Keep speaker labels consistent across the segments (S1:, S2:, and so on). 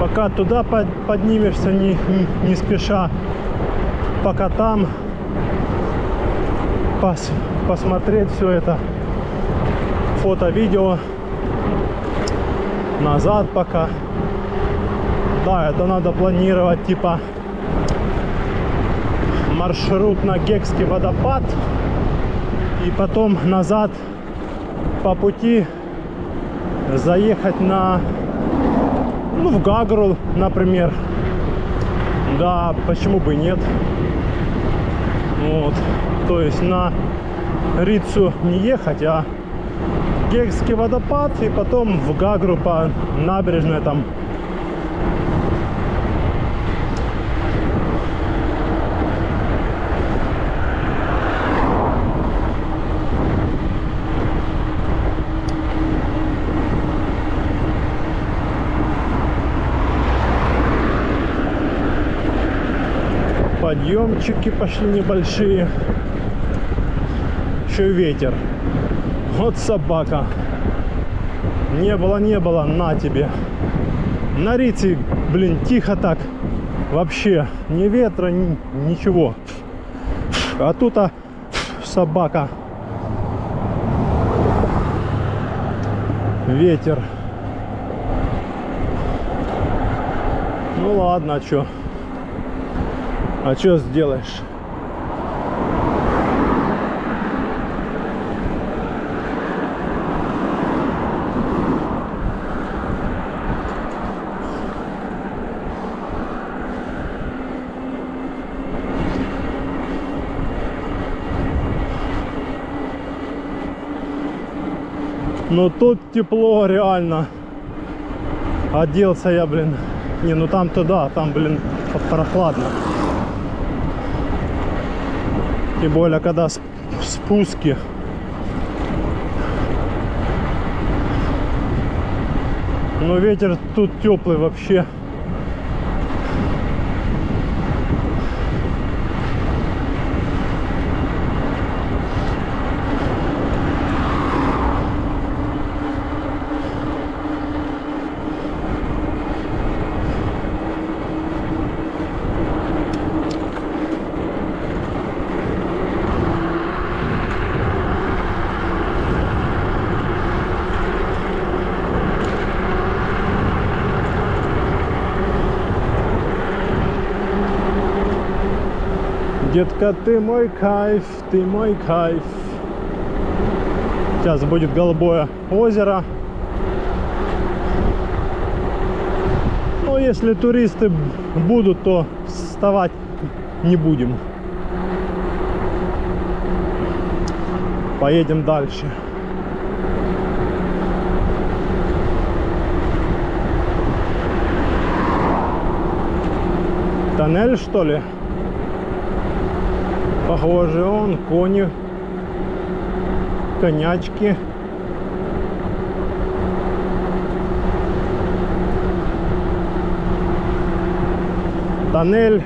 S1: Пока туда поднимешься не спеша, пока там посмотреть все это, фото, видео, назад пока. Да, это надо планировать, типа маршрут на Гекский водопад и потом назад по пути заехать на, ну, в Гагру, например. Да, почему бы нет. Вот, то есть на Рицу не ехать, а Гекский водопад и потом в Гагру по набережной там. Подъемчики пошли небольшие. Еще ветер. Вот собака. Не было, на тебе. На Рице, блин, тихо так. Вообще, ни ветра, ничего. А тут собака. Ветер. Ну ладно, а чё? А что сделаешь? Ну тут тепло реально. Оделся я, блин. Не, ну там туда, там, блин, прохладно. Тем более, когда спуски. Но ветер тут теплый вообще. Детка, ты мой кайф, ты мой кайф. Сейчас будет голубое озеро. Но если туристы будут, то вставать не будем. Поедем дальше. Тоннель, что ли? Похоже, он, кони, конячки. Тоннель.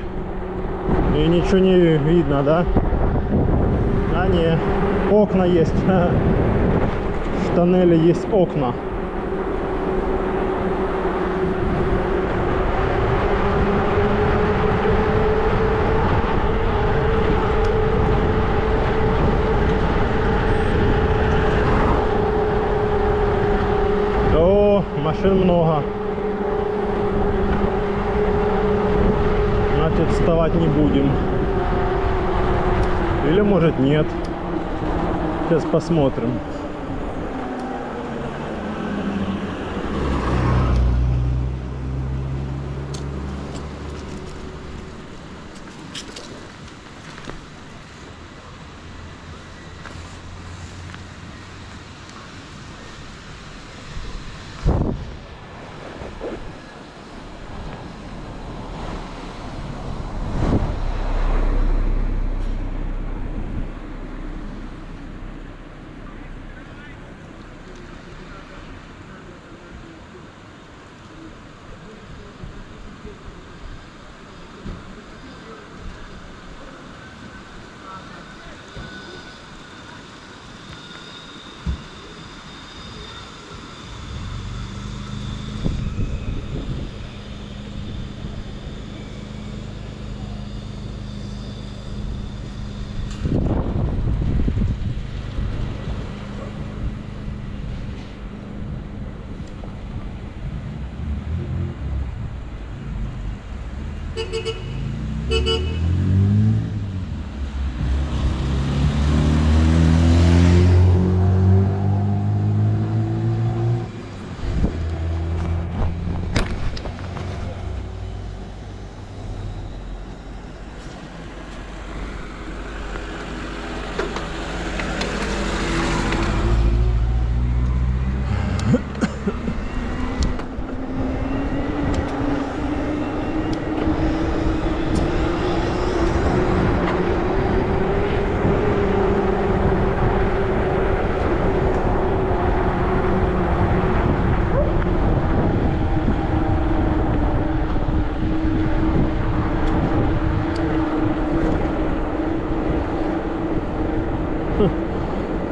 S1: И ничего не видно, да? А не, окна есть. В тоннеле есть окна. Машин много. Значит, вставать не будем. Или может нет. Сейчас посмотрим.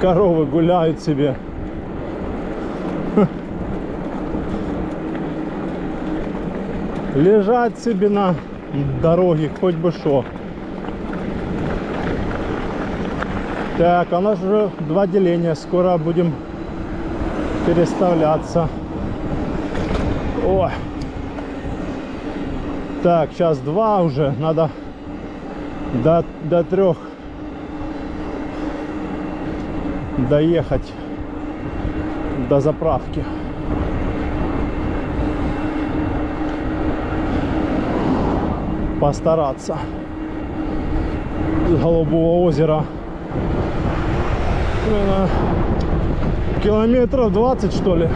S1: Коровы гуляют себе. Лежать себе на дороге, хоть бы шо. Так, у нас уже 2 деления. Скоро будем переставляться. О! Так, сейчас 2 уже. Надо до 3 доехать до заправки. Постараться. С Голубого озера километров 20, что ли.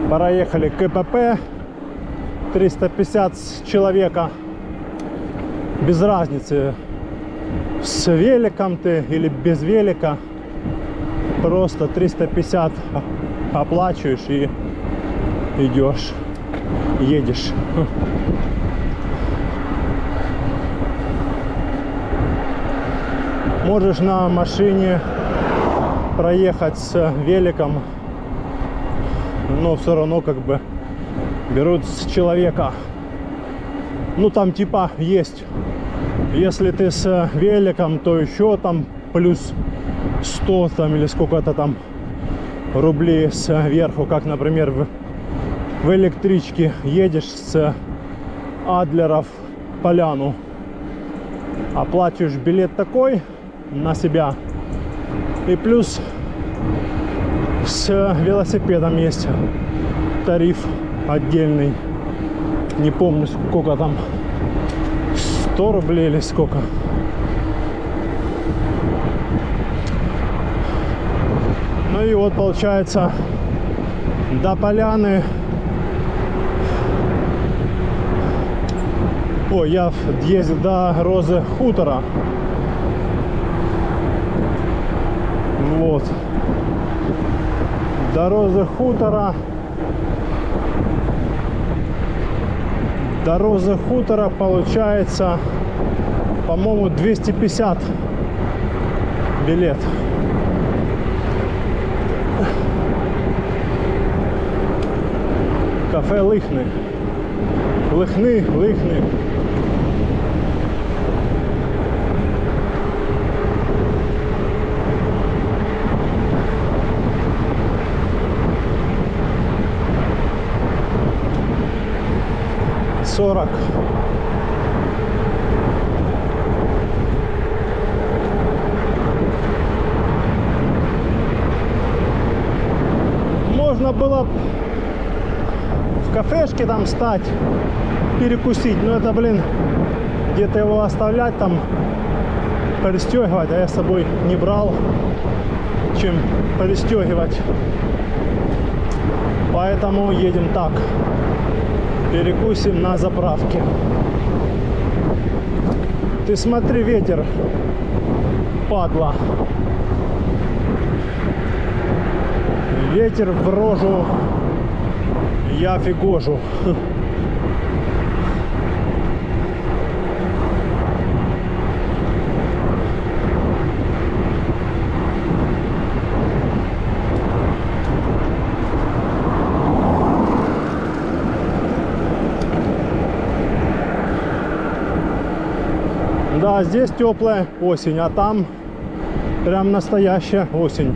S1: Проехали КПП 350 человека, без разницы, с великом ты или без велика, просто 350 оплачиваешь и идешь, едешь. Можешь на машине проехать с великом, но все равно как бы берут с человека. Ну там типа есть, если ты с великом, то еще там плюс 100 там или сколько-то там рублей сверху, как, например, в электричке едешь с Адлера в Поляну, оплачиваешь билет такой на себя, и плюс с велосипедом есть тариф отдельный, не помню сколько там, 100 рублей или сколько. Ну и вот получается до Поляны. Ой, я ездил до Розы Хутора. Вот. До Розы Хутора. До Розы Хутора получается, по-моему, 250 билет. Кафе Лихни. Лихни. 40. Можно было в кафешке там встать, перекусить, но это, блин, где-то его оставлять там, пристегивать, а я с собой не брал, чем пристегивать. Поэтому едем так, перекусим на заправке. Ты смотри, ветер, падла. Ветер в рожу, я фигожу. Да, здесь теплая осень, а там прям настоящая осень.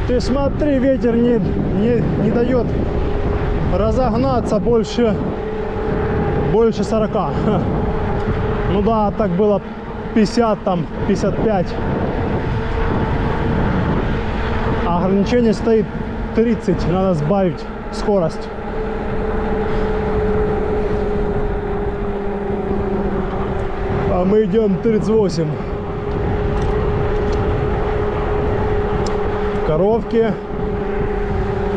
S1: Ты смотри, ветер не дает разогнаться больше 40. Ну да, так было 50, там 55. А ограничение стоит 30, надо сбавить скорость. А мы идем 38. Коровки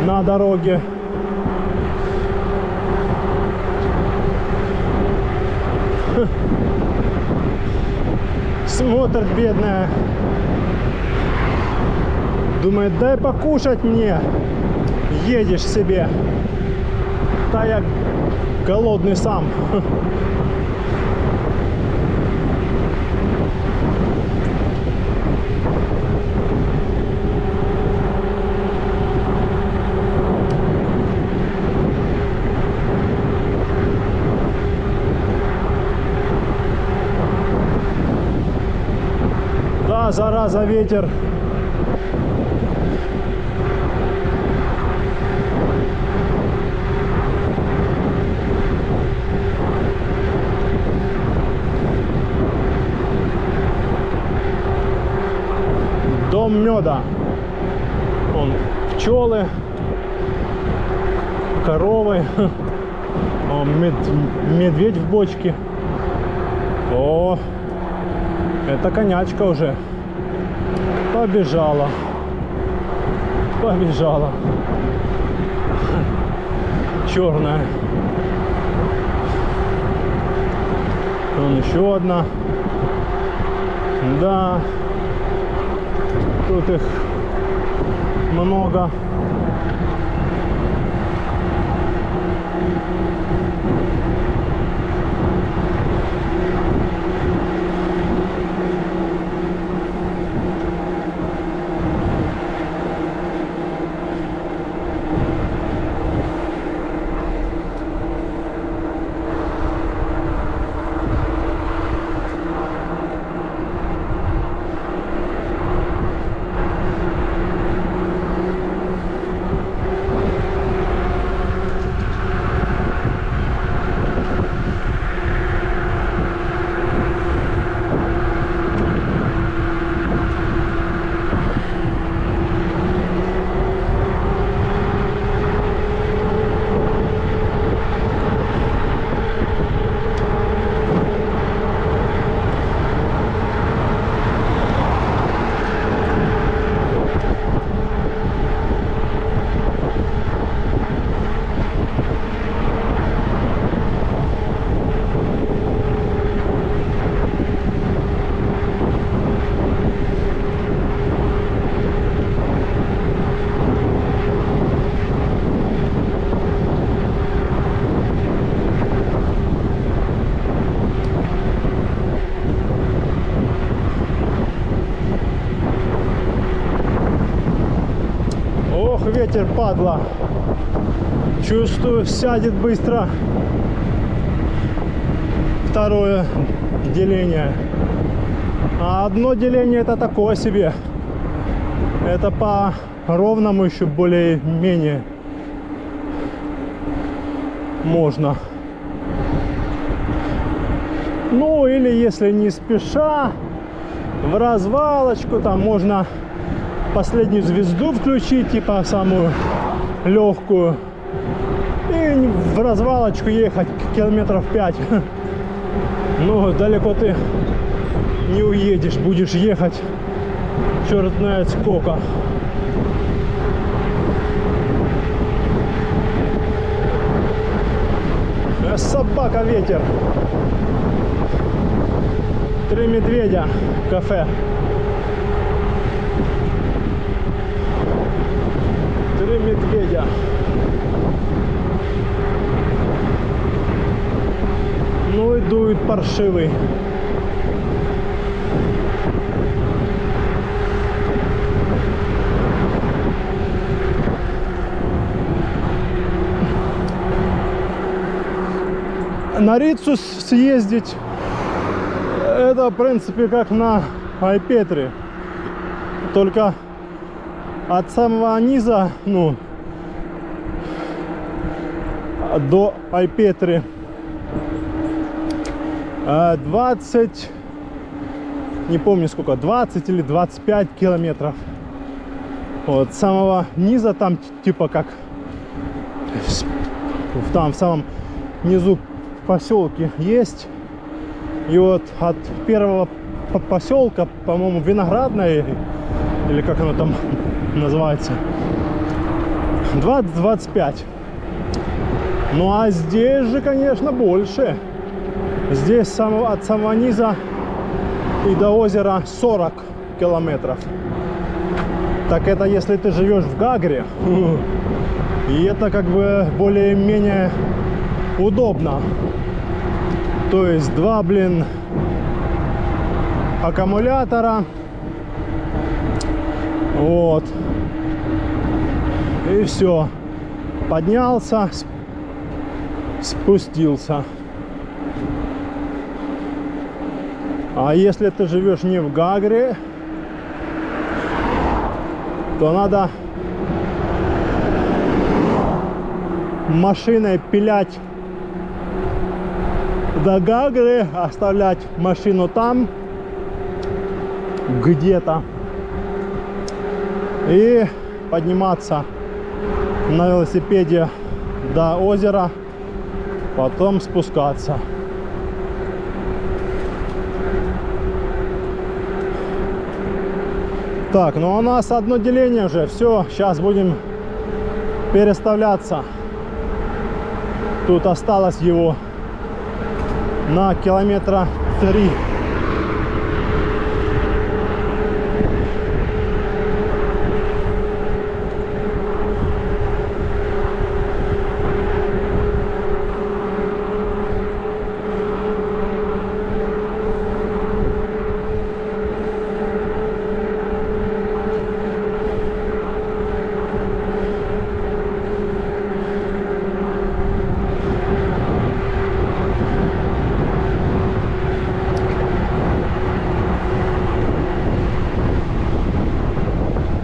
S1: на дороге. Смотрит бедная. Думает, дай покушать мне. Едешь себе. Да я голодный сам. Зараза, ветер. Дом меда. Вон пчелы, коровы. О, медведь в бочке. О, это конячка уже. Побежала. Побежала. Черная. Вон еще одна. Да. Тут их много. Ох, ветер, падла. Чувствую, сядет быстро. Второе деление. А одно деление это такое себе. Это по ровному еще более-менее можно. Ну или если не спеша, в развалочку, там можно последнюю звезду включить, типа самую легкую, и в развалочку ехать километров 5. Ну, далеко ты не уедешь, будешь ехать черт знает сколько. Собака, ветер. 3 медведя, кафе. 3 медведя. Ну и дует паршивый. На Риццу съездить, это в принципе как на Айпетре, только от самого низа, ну, до Айпетры 20, не помню сколько, 20 или 25 километров. Вот, с самого низа там типа как там в самом низу поселки есть. И вот от первого поселка, по-моему, Виноградная, или как оно там называется, 20-25. Ну а здесь же, конечно, больше. Здесь от самого низа и до озера 40 километров. Так это если ты живешь в Гагре. И это как бы более-менее удобно. То есть 2, аккумулятора. Вот. И все. Поднялся, спустился. А если ты живешь не в Гагре, то надо машиной пилять до Гагры, оставлять машину там где-то и подниматься на велосипеде до озера, потом спускаться. Так, ну у нас одно деление уже, все, сейчас будем переставляться. Тут осталось его на километра 3.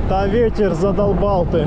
S1: Да ветер задолбал ты.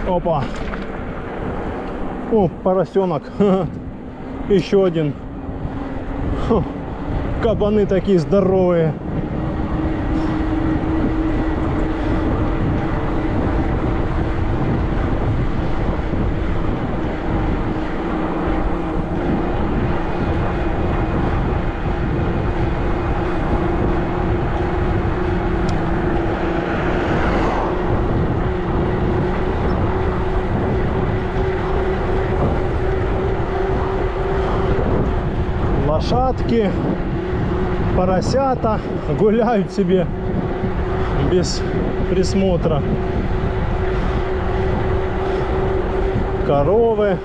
S1: Опа. О, поросенок. Еще один Фу, кабаны такие здоровые. Лошадки, поросята гуляют себе без присмотра. Коровы.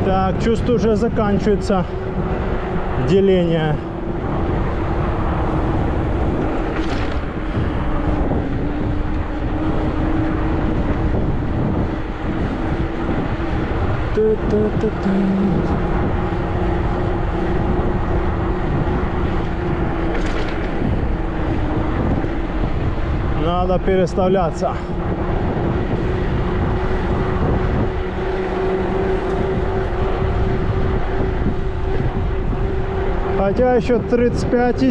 S1: Так, чувствую, уже заканчивается деление. Надо переставляться. Хотя еще 35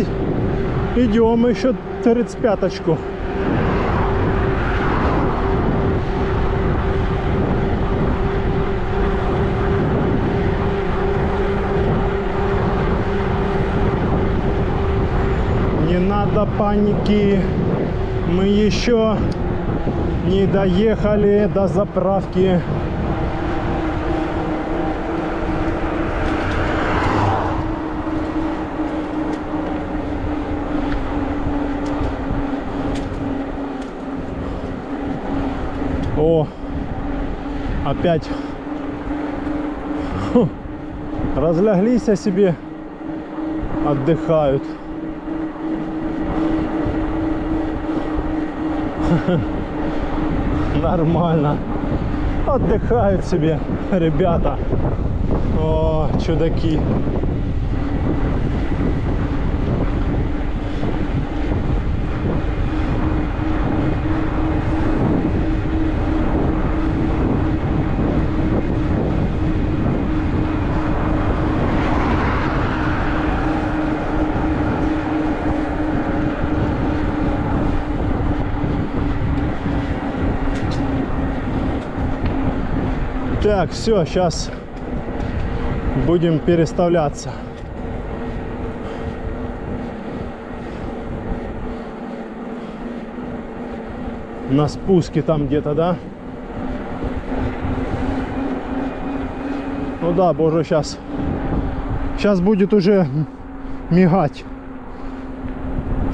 S1: идем, еще 35-очку. Не надо паники. Мы еще не доехали до заправки. О, опять разляглись о себе, отдыхают. Нормально. Отдыхают себе ребята. О, чудаки. Так, все, сейчас будем переставляться. На спуске там где-то, да? Ну да, боже, сейчас будет уже мигать.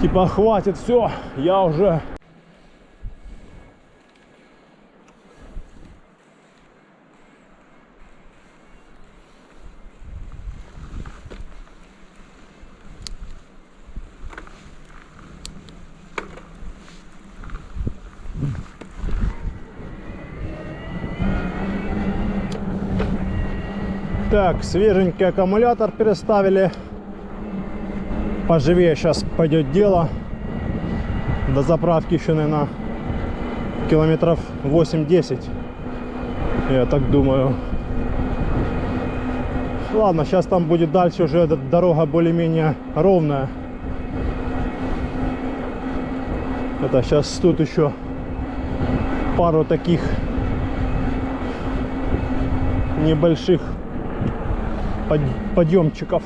S1: Типа хватит, все, я уже... Так, свеженький аккумулятор переставили. Поживее сейчас пойдет дело. До заправки еще, наверное, километров 8-10. Я так думаю. Ладно, сейчас там будет дальше уже дорога более-менее ровная. Это сейчас тут еще пару таких небольших подъемчиков.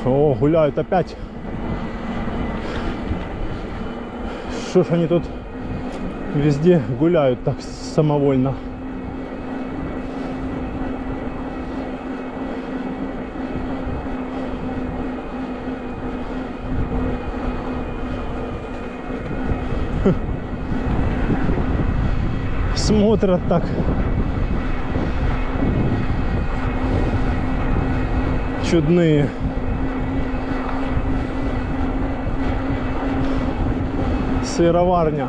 S1: О, гуляют опять. Что ж они тут везде гуляют так самовольно? Смотрят так. Чудные. Сыроварня.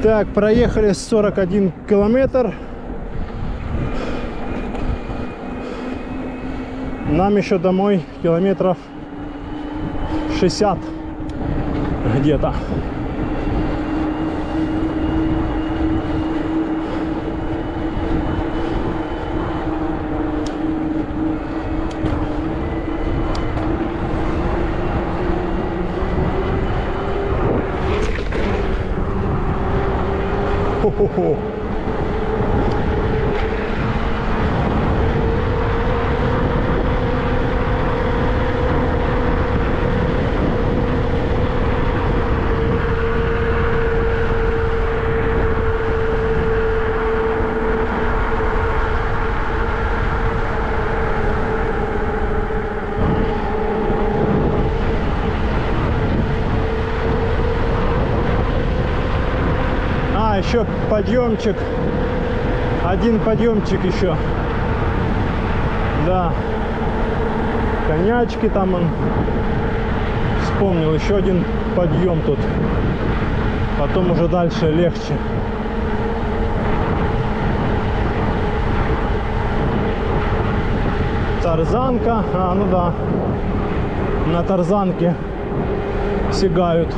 S1: Так, проехали 41 километр. Нам еще домой километров 60 где-то. Хо-хо-хо. Еще подъемчик, один подъемчик еще, да, конячки там он, вспомнил, еще один подъем тут, потом уже дальше легче. Тарзанка, ну да, на тарзанке сигают.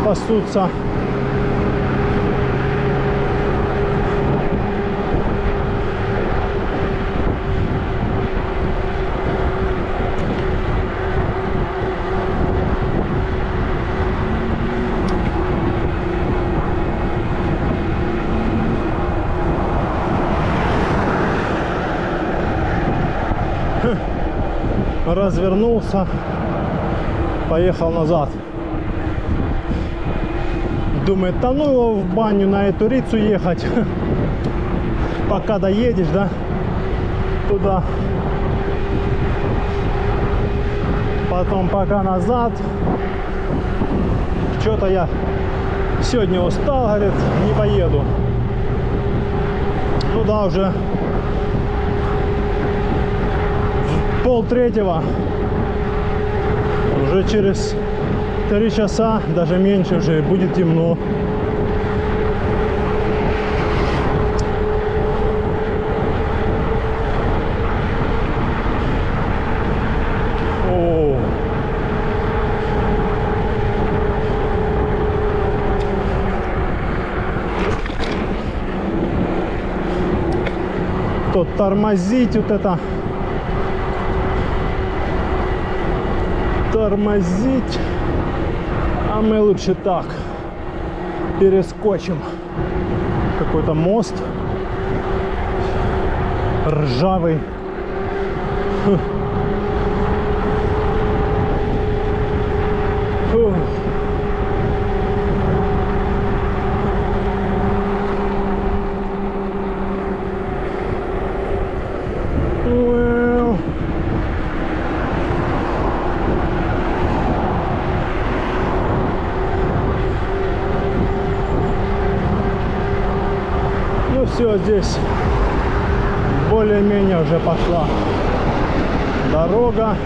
S1: Пасутся. Развернулся, поехал назад. Думает, да ну его в баню на эту рицу ехать, пока доедешь, да, туда. Потом пока назад. Что-то я сегодня устал, говорит, не поеду. Ну да, уже в 2:30, уже через 3 часа, даже меньше, уже будет темно. тормозить вот это. Тормозить. А мы лучше так. Перескочим. Какой-то мост. Ржавый. Фу. Фу. Well. Ну все, здесь более-менее уже пошла дорога.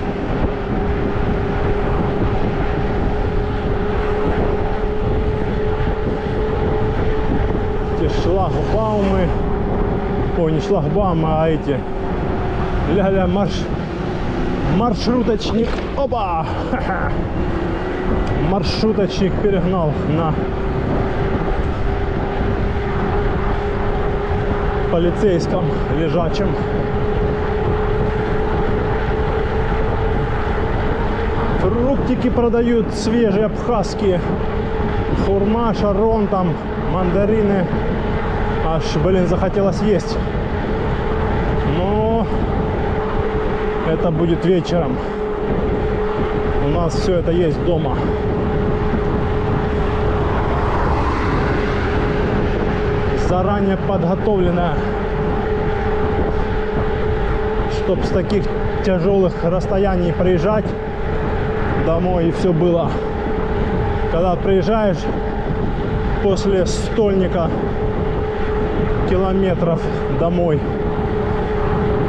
S1: Эти шлагбаумы, ой, не шлагбаумы, а эти ля-ля маршруточник, опа, ха-ха. Маршруточник перегнал на полицейском лежачем. Фруктики продают свежие абхазские. Хурма, шарон, там мандарины. Аж, блин, захотелось есть. Но это будет вечером. У нас все это есть дома. Заранее подготовленная, чтобы с таких тяжелых расстояний приезжать домой и все было. Когда приезжаешь после стольника километров домой,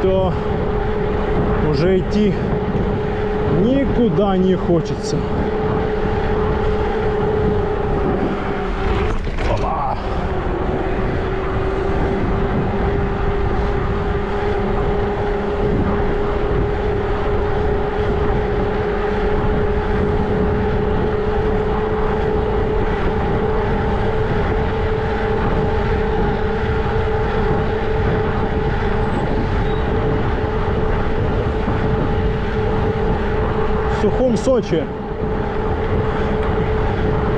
S1: то уже идти никуда не хочется. Опа. Сухум, Сочи.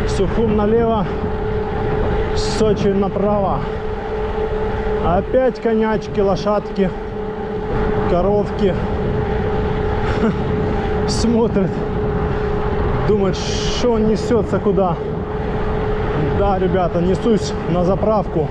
S1: Сухум налево, Сочи направо. Опять конячки, лошадки, коровки. Смотрят, думают, что он несется куда. Да, ребята, несусь на заправку.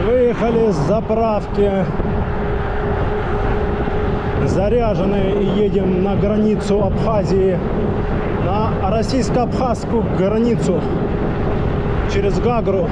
S1: Выехали с заправки, заряжены, и едем на границу Абхазии, на российско-абхазскую границу через Гагру.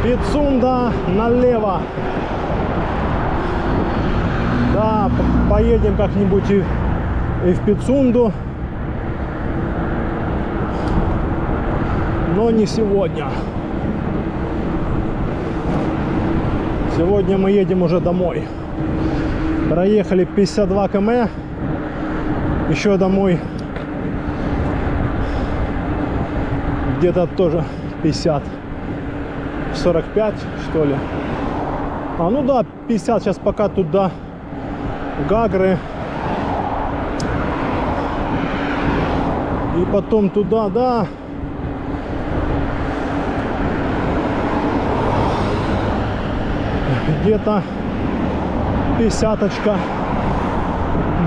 S1: Пицунда налево. Да, поедем как-нибудь и в Пицунду. Но не сегодня. Сегодня мы едем уже домой. Проехали 52 км. Еще домой где-то тоже 50. 45 что ли. А ну да, 50 сейчас пока туда Гагры. И потом туда, да. Где-то 50-очка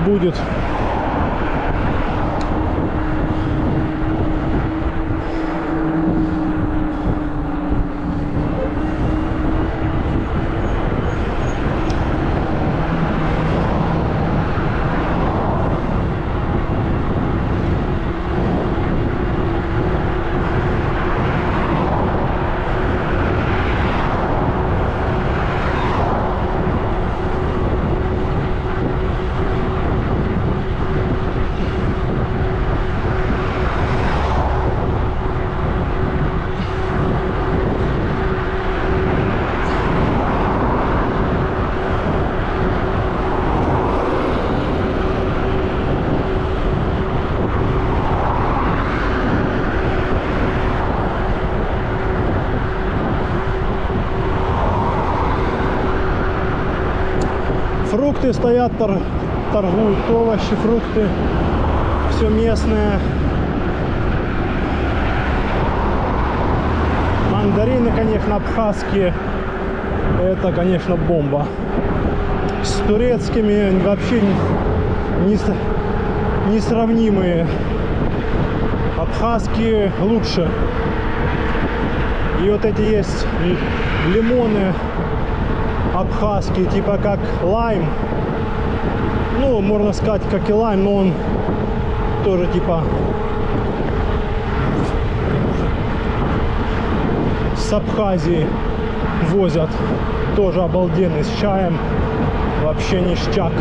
S1: будет. Фрукты стоят, торгуют, овощи, фрукты, все местное. Мандарины, конечно, абхазские, это, конечно, бомба. С турецкими вообще несравнимые. Абхазские лучше. И вот эти есть лимоны абхазские, типа как лайм. Ну, можно сказать, как и лайм, но он тоже типа с Абхазии возят. Тоже обалденный, с чаем. Вообще ништяк.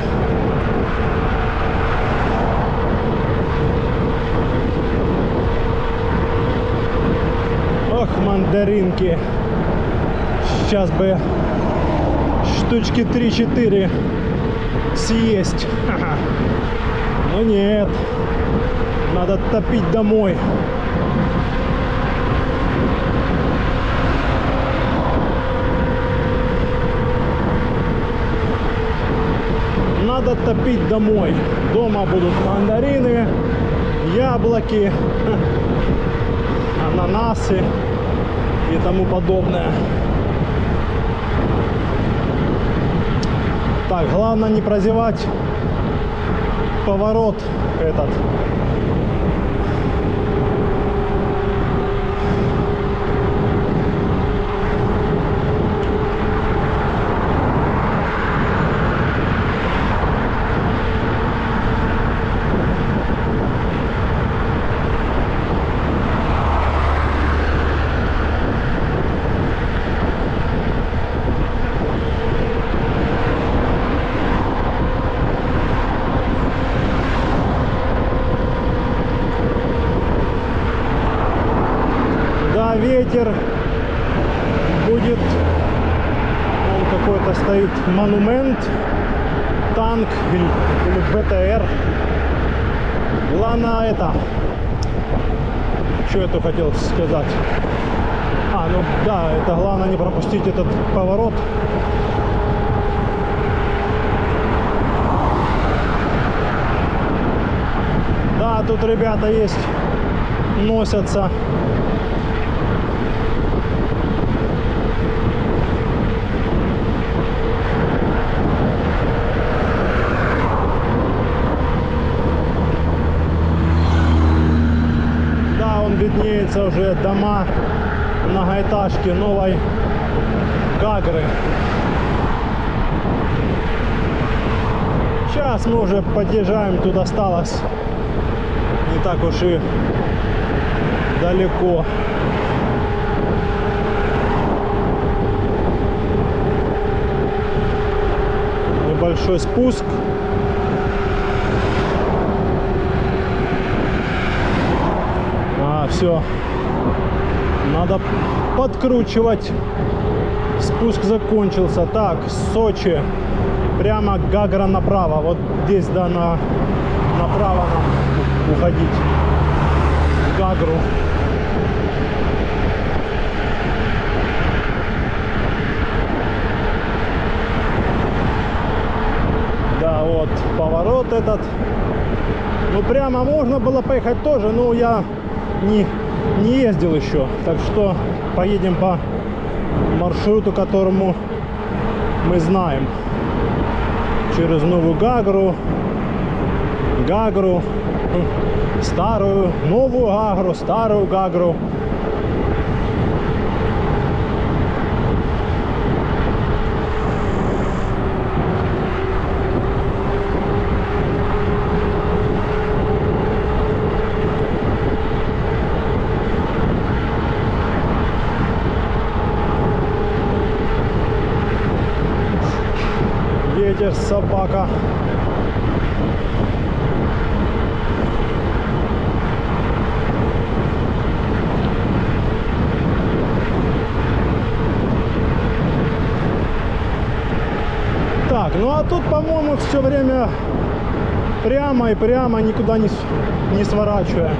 S1: Ох, мандаринки. Сейчас бы штучки 3-4 съесть. Но нет. Надо топить домой. Надо топить домой. Дома будут мандарины, яблоки, ананасы и тому подобное. Так, главное не прозевать поворот этот. Ветер будет, он какой-то стоит монумент, танк или БТР. Главное это, что я тут хотел сказать, ну да, это главное не пропустить этот поворот. Да, тут ребята есть, носятся. Виднеются уже дома многоэтажки новой Гагры. Сейчас мы уже подъезжаем, тут осталось не так уж и далеко. Небольшой спуск. Все, надо подкручивать. Спуск закончился. Так, Сочи. прямо Гагра направо. Вот здесь, да, направо нам уходить в Гагру. Да, вот поворот этот. Ну, прямо можно было поехать тоже, но я не ездил еще. Так что поедем по маршруту, которому мы знаем. Через Новую Гагру, старую, новую Гагру, старую Гагру. Ветер, собака. Так, ну а тут, по-моему, все время прямо и прямо, никуда не сворачивая.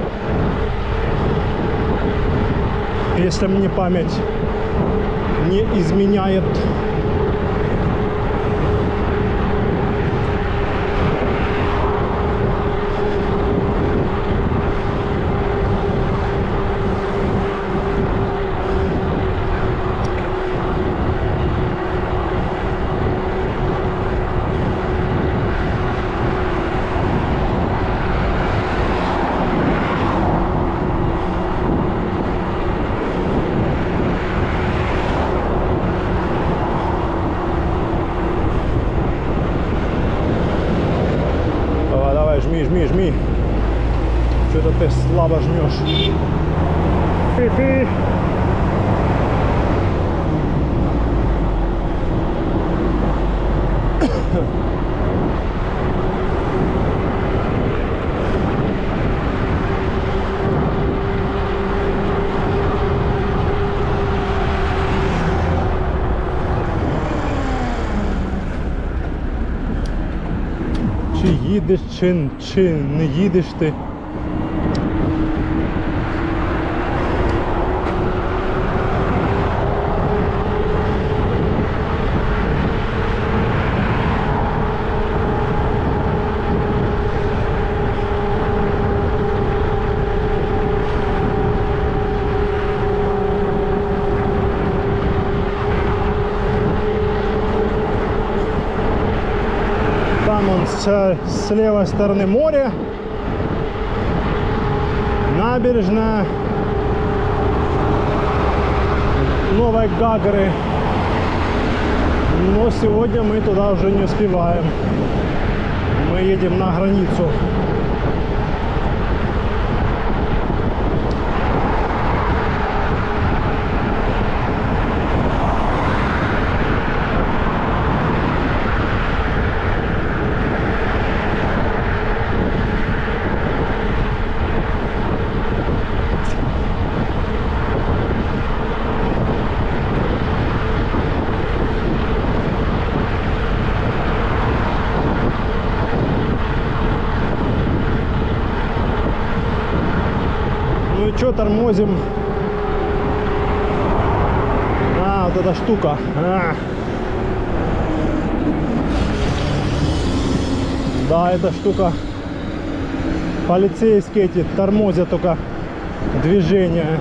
S1: Если мне память не изменяет. Жми. Что-то ты слабо жмешь. Фи-фи. Чи їдеш, чи не їдеш ти? С левой стороны море, набережная Новой Гагры, но сегодня мы туда уже не успеваем, мы едем на границу. Ну что, тормозим? Вот эта штука. Да, эта штука. Полицейские эти тормозят только движение.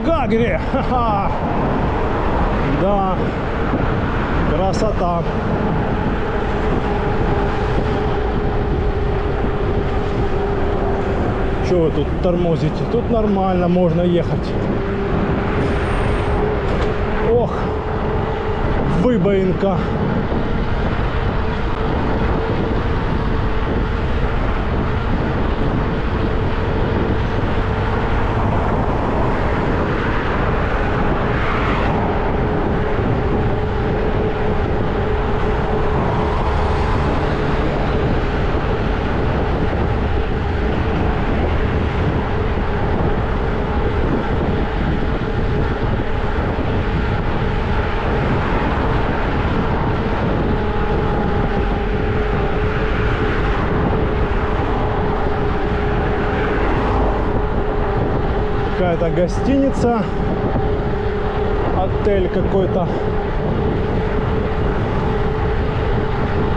S1: Гагре. Ха-ха. Да, красота. Что вы тут тормозите? Тут нормально можно ехать. Ох, выбоинка. какая-то гостиница, отель какой-то.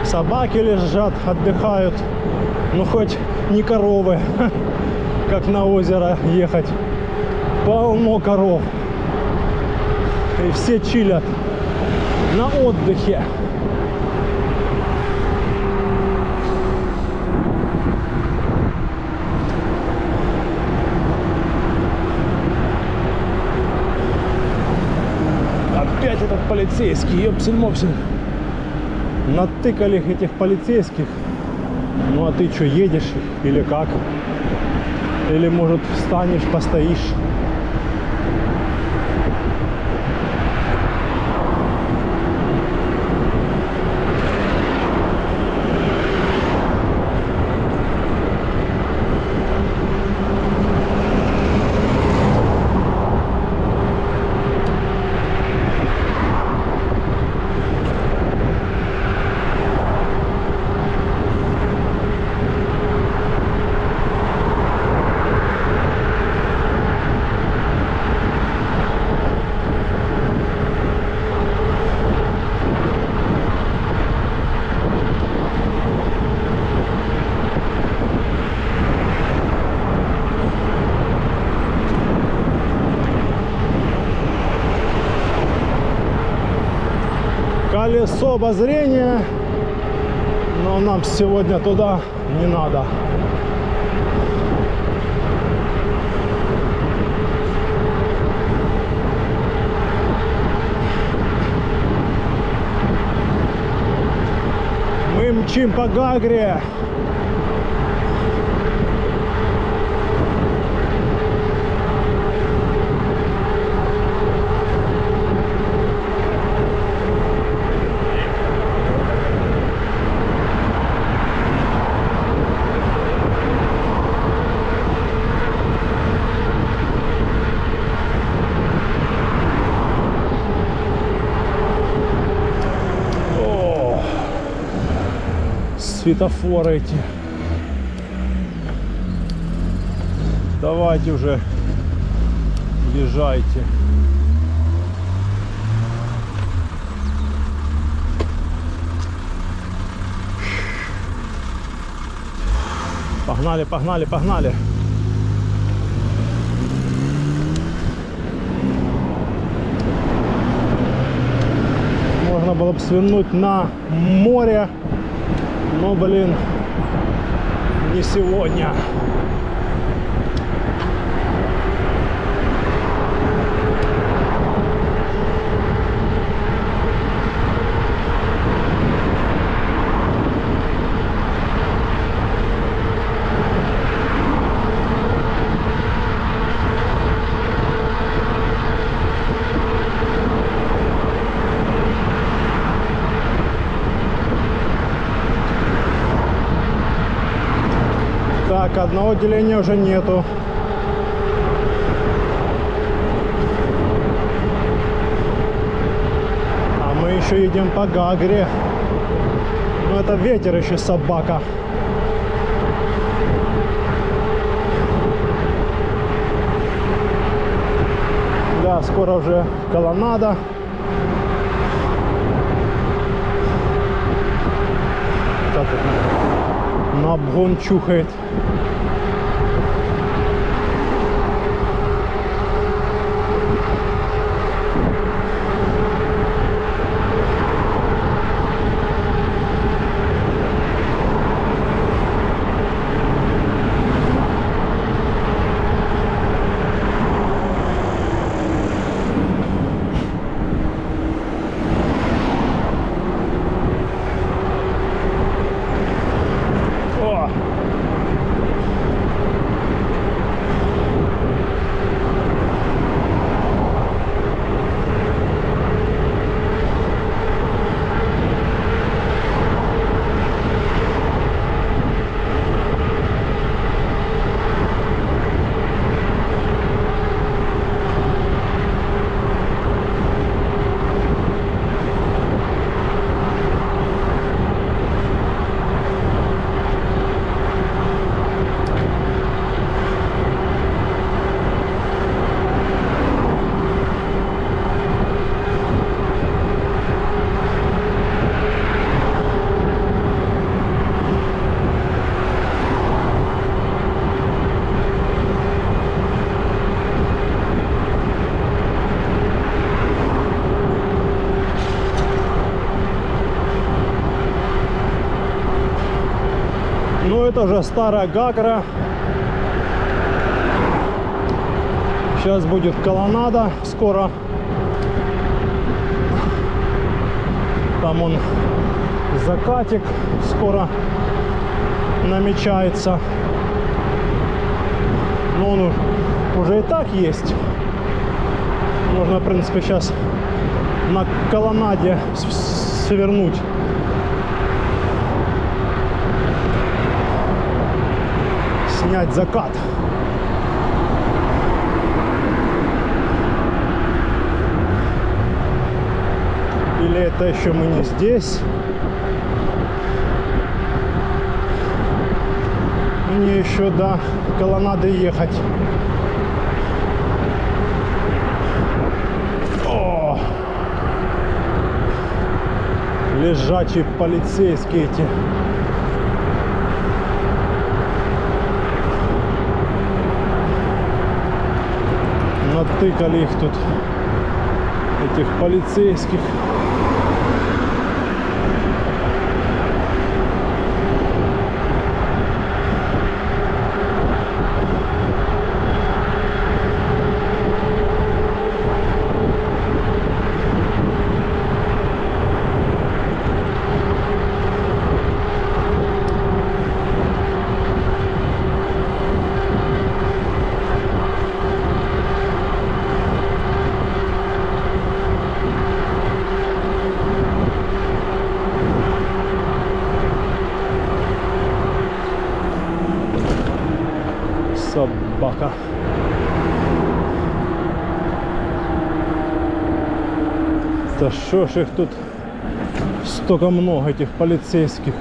S1: Собаки лежат, отдыхают. Ну хоть не коровы, как на озеро ехать. Полно коров. И все чилят на отдыхе. Опять этот полицейский, ёпсель-мопсель. Натыкали этих полицейских. Ну а ты что, едешь или как? Или может встанешь, постоишь? Колесо обозрения, но нам сегодня туда не надо. Мы мчим по Гагре. Светофоры эти. Давайте уже, езжайте. Погнали, погнали, погнали. Можно было бы свернуть на море. Но, блин, не сегодня. Так, одного отделения уже нету. А мы еще едем по Гагре. Ну это ветер еще, собака. Да, скоро уже колоннада. Так, на обгон чухает. это уже старая Гагра. Сейчас будет колоннада скоро. Там он закатик скоро намечается. Но он уже и так есть. Можно, в принципе, сейчас на колоннаде свернуть. Снять закат. Или это еще мы не здесь? Мне еще до колоннады ехать. О! Лежачие полицейские эти. Натыкали их тут, этих полицейских. Собака. Да шо ж их тут столько много, этих полицейских.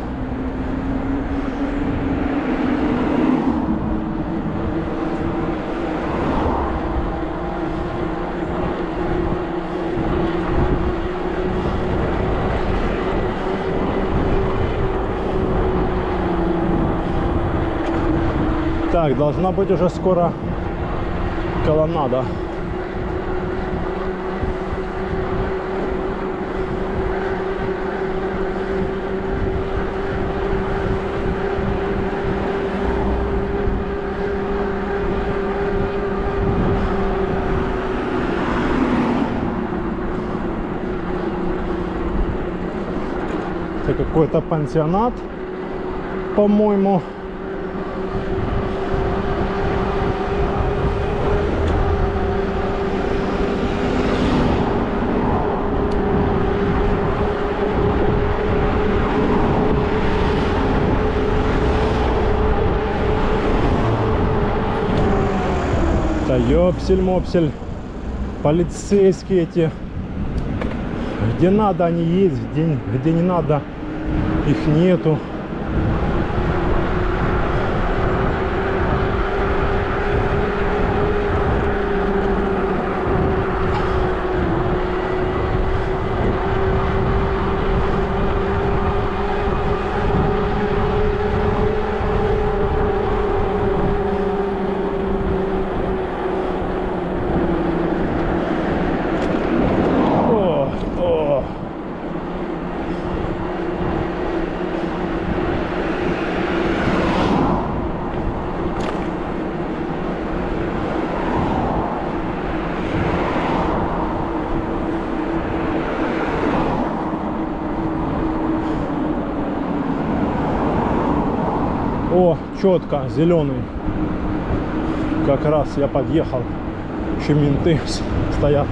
S1: Так, должна быть уже скоро колоннада. Это какой-то пансионат, по-моему. Да ёпсель-мопсель. Полицейские эти. Где надо они есть, где не надо их нету. О, четко, зеленый. Как раз я подъехал. Еще менты стоят.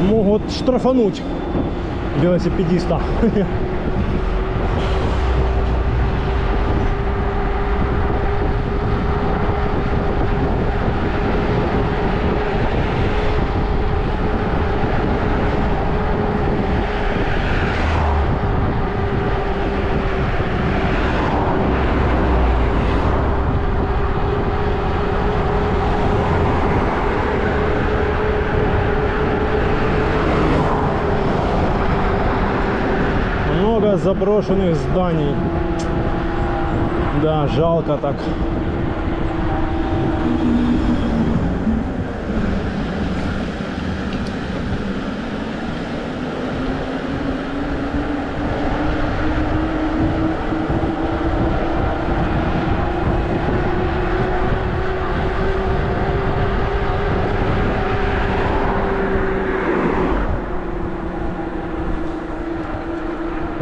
S1: Могут штрафануть велосипедиста. Много заброшенных зданий. Да, жалко так.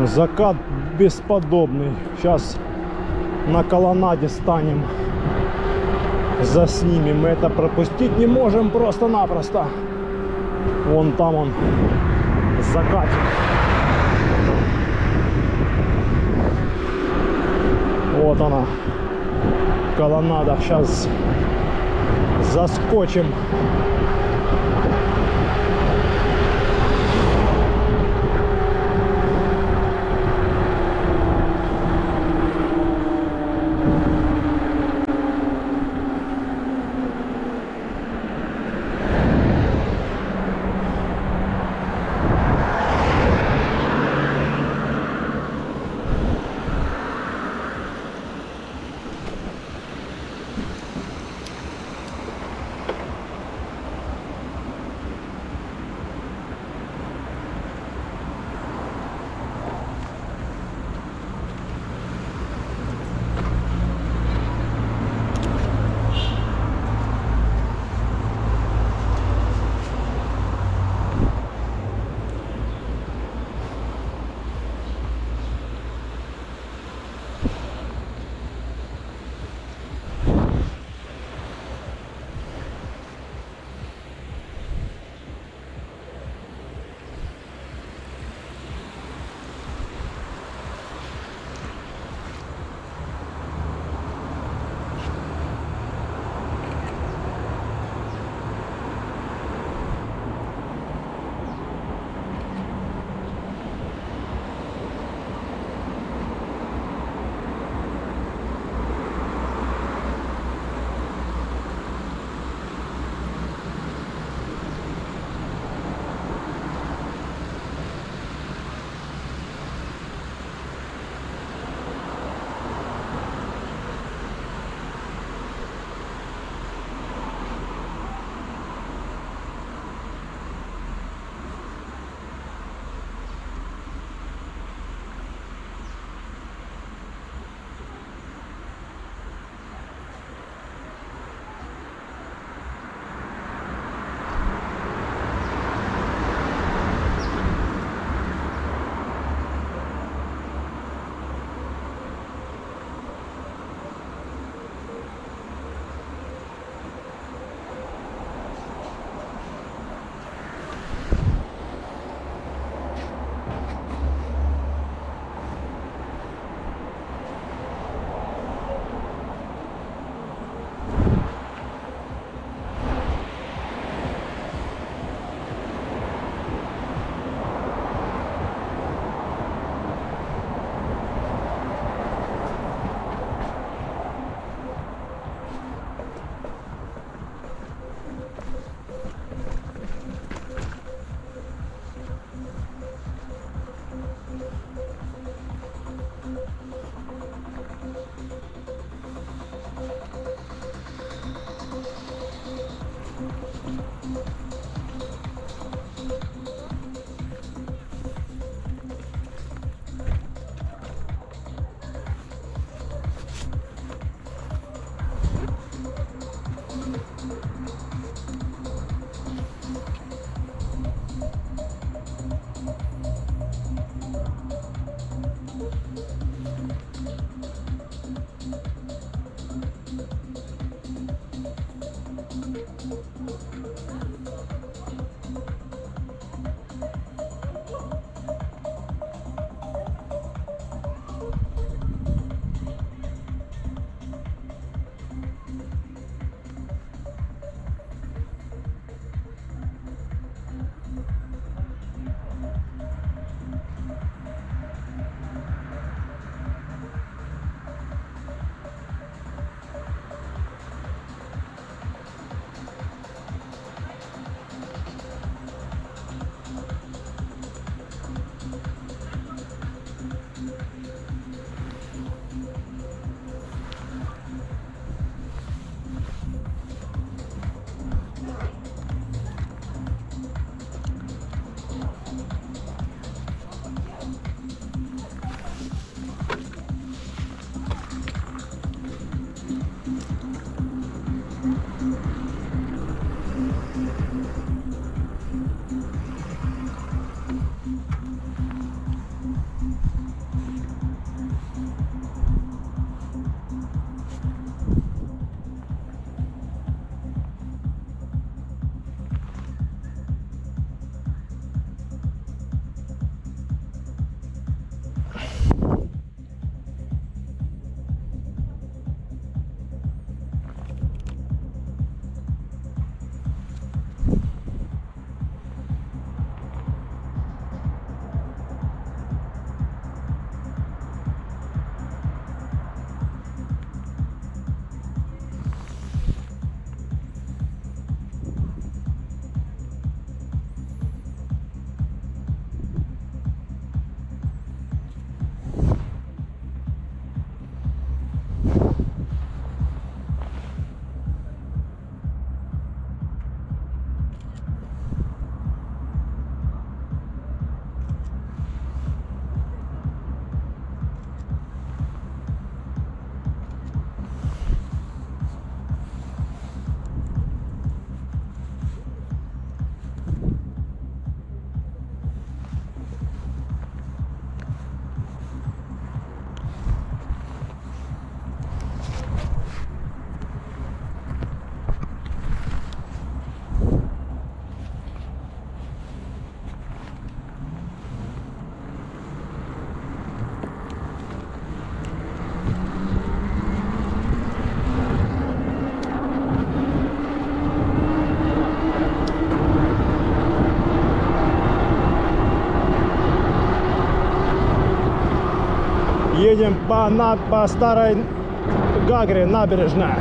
S1: Закат бесподобный. Сейчас на колоннаде станем, заснимем. Мы это пропустить не можем просто-напросто. Вон там он, закатик. Вот она, колоннада. Сейчас заскочим. едем по старой Гагре, набережная.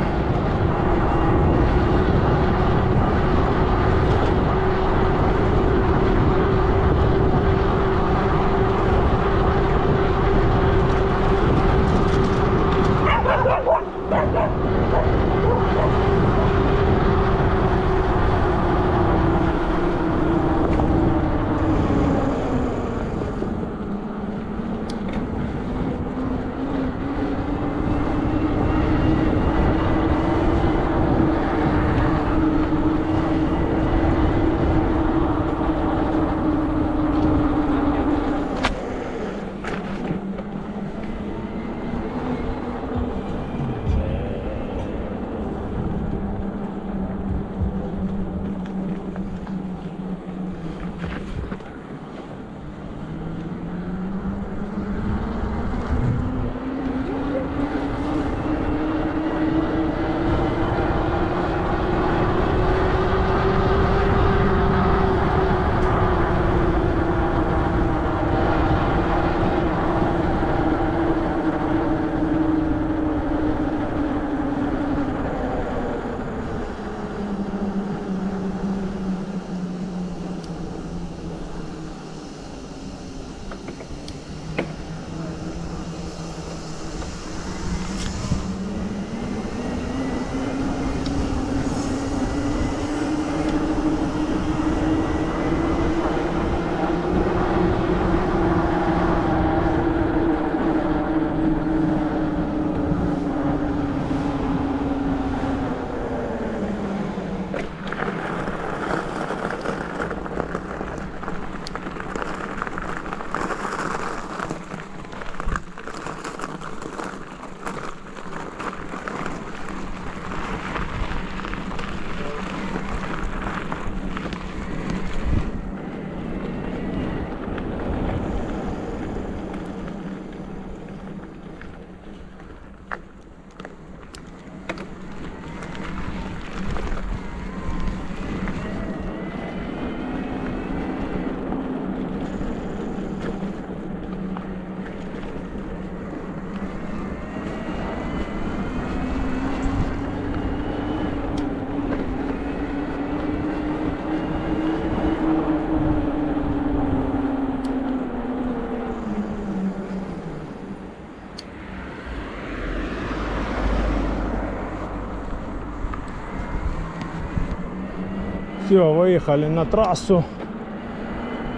S1: Все, выехали на трассу.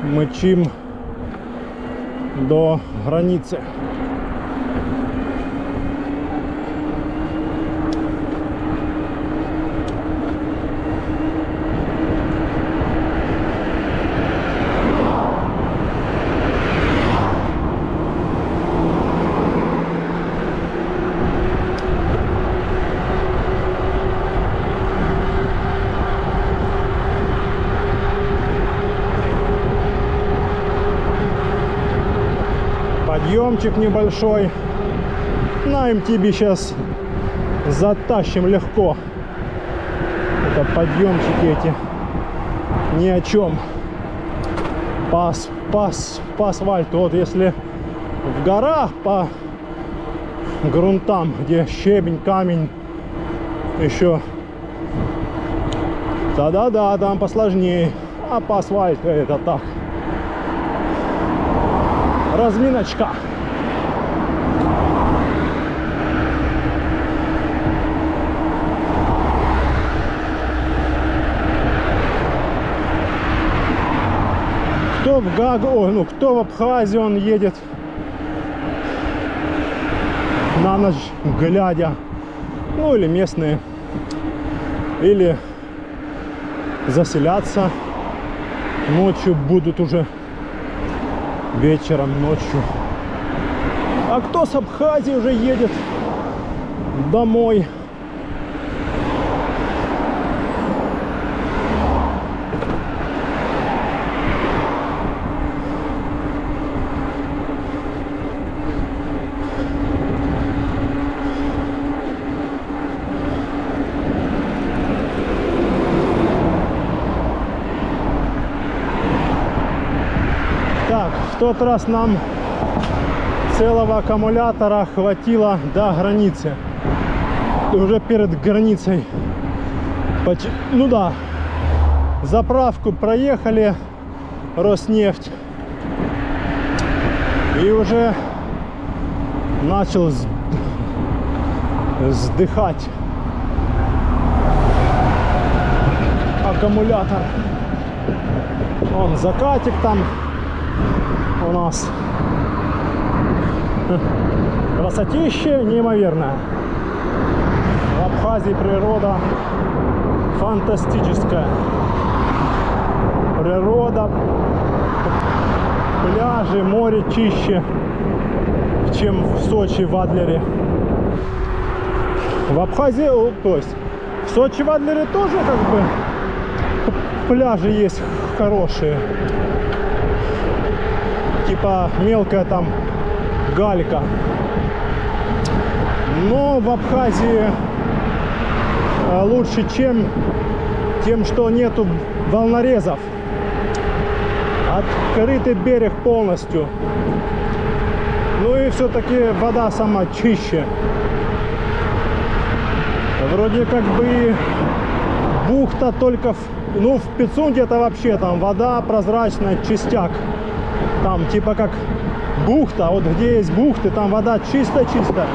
S1: Мчим до границы. Подъемчик небольшой. На МТБ сейчас затащим легко. Это подъемчики эти ни о чем. По асфальту. Вот если в горах по грунтам, где щебень, камень, еще, да, там посложнее. А по асфальту это так. Разминочка. Кто в Гагу, кто в Абхазию он едет на ночь глядя, или местные, или заселяться ночью будут уже. Вечером, ночью. А кто с Абхазии уже едет домой? В тот раз нам Целого аккумулятора хватило до границы. Уже перед границей. Ну да. Заправку проехали. Роснефть. И уже начал сдыхать аккумулятор. Он закатик там у нас. Красотища неимоверная. В Абхазии природа фантастическая. Природа, пляжи, море чище, чем в Сочи, в Адлере. В Абхазии, то есть в Сочи, в Адлере тоже как бы пляжи есть хорошие. Типа мелкая там галька. Но в Абхазии лучше, чем тем, что нету волнорезов. Открытый берег полностью. Ну и все-таки вода сама чище. Вроде как бы бухта только в Пицунде это вообще там вода прозрачная, чистяк. Там типа как бухта, вот где есть бухты, там вода чистая-чистая.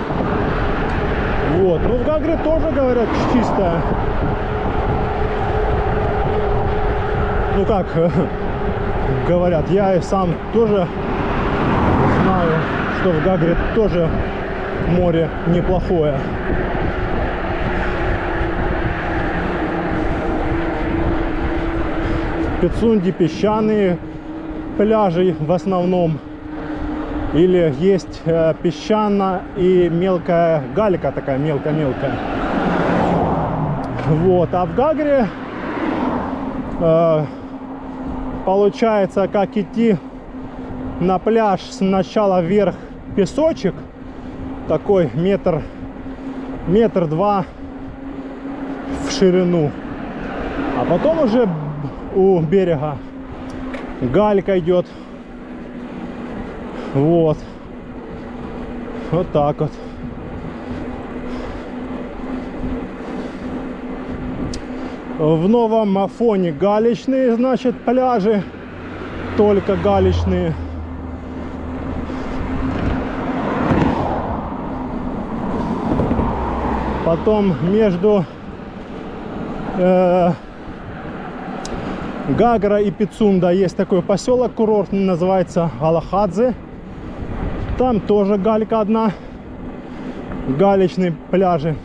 S1: Вот. Ну в Гагре тоже говорят чистая. Ну как говорят, я и сам тоже знаю, что в Гагре тоже море неплохое. В Пицунде песчаные пляжи в основном. Или есть песчано и мелкая галька, такая мелкая-мелкая. Вот. А в Гагре получается, как идти на пляж сначала вверх песочек, такой метр два в ширину, а потом уже у берега галька идет. Вот так вот. В Новом Афоне галечные, значит, пляжи, только галечные. Потом между Гагра и Пицунда есть такой поселок курортный, называется Алахадзе. Там тоже галька одна, галечные пляжи.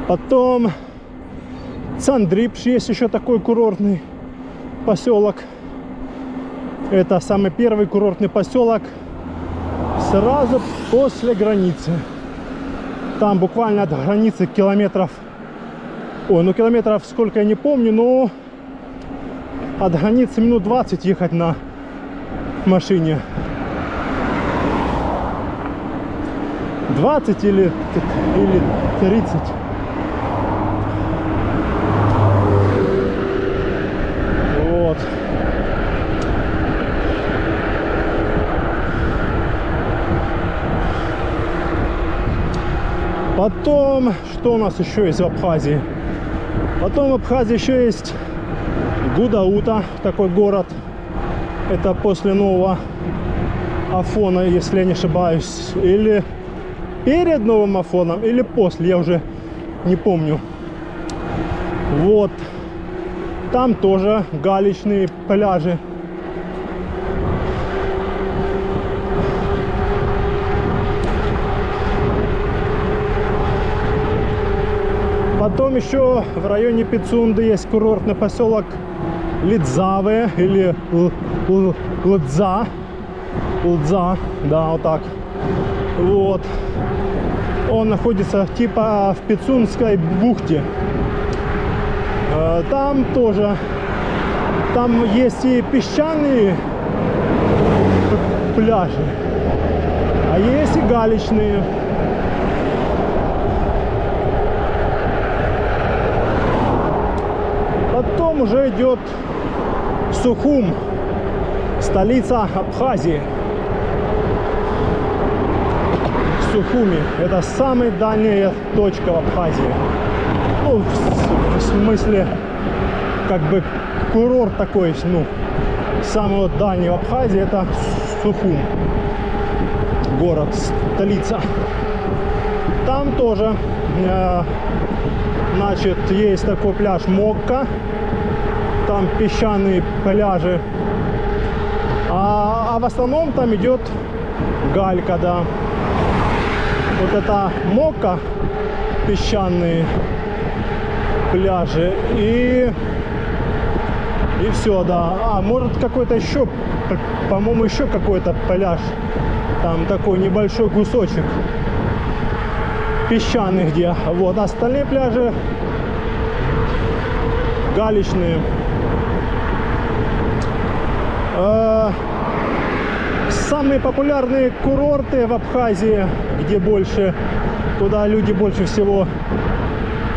S1: Потом Цандрипш есть еще такой курортный поселок. Это самый первый курортный поселок сразу после границы. Там буквально от границы километров, километров сколько я не помню, но от границы минут 20 ехать на машине. 20 или 30. Вот. Потом, что у нас еще есть в Абхазии? Потом в Абхазии еще есть Гудаута, такой город. Это после Нового Афона, если я не ошибаюсь. Или перед Новым Афоном, или после, я уже не помню. Вот. Там тоже галечные пляжи. Потом еще в районе Пицунды есть курортный поселок Лидзаве или Лдза. Лдза, да, вот так. Вот. Он находится типа в Пицунской бухте. Там тоже, там есть и песчаные пляжи, а есть и галечные. Потом уже идет Сухум, столица Абхазии. Сухуми. Это самая дальняя точка в Абхазии. Ну, в смысле, как бы курорт такой, ну, самый вот дальний в Абхазии это Сухум. Город, столица. Там тоже, значит, есть такой пляж Мокка. Там песчаные пляжи. А в основном там идет галька, да. Вот это Мокка, песчаные пляжи, и все, да. А может какой-то еще, по-моему, еще какой-то пляж. Там такой небольшой кусочек песчаный где. Вот остальные пляжи галечные. Самые популярные курорты в Абхазии, где больше, куда люди больше всего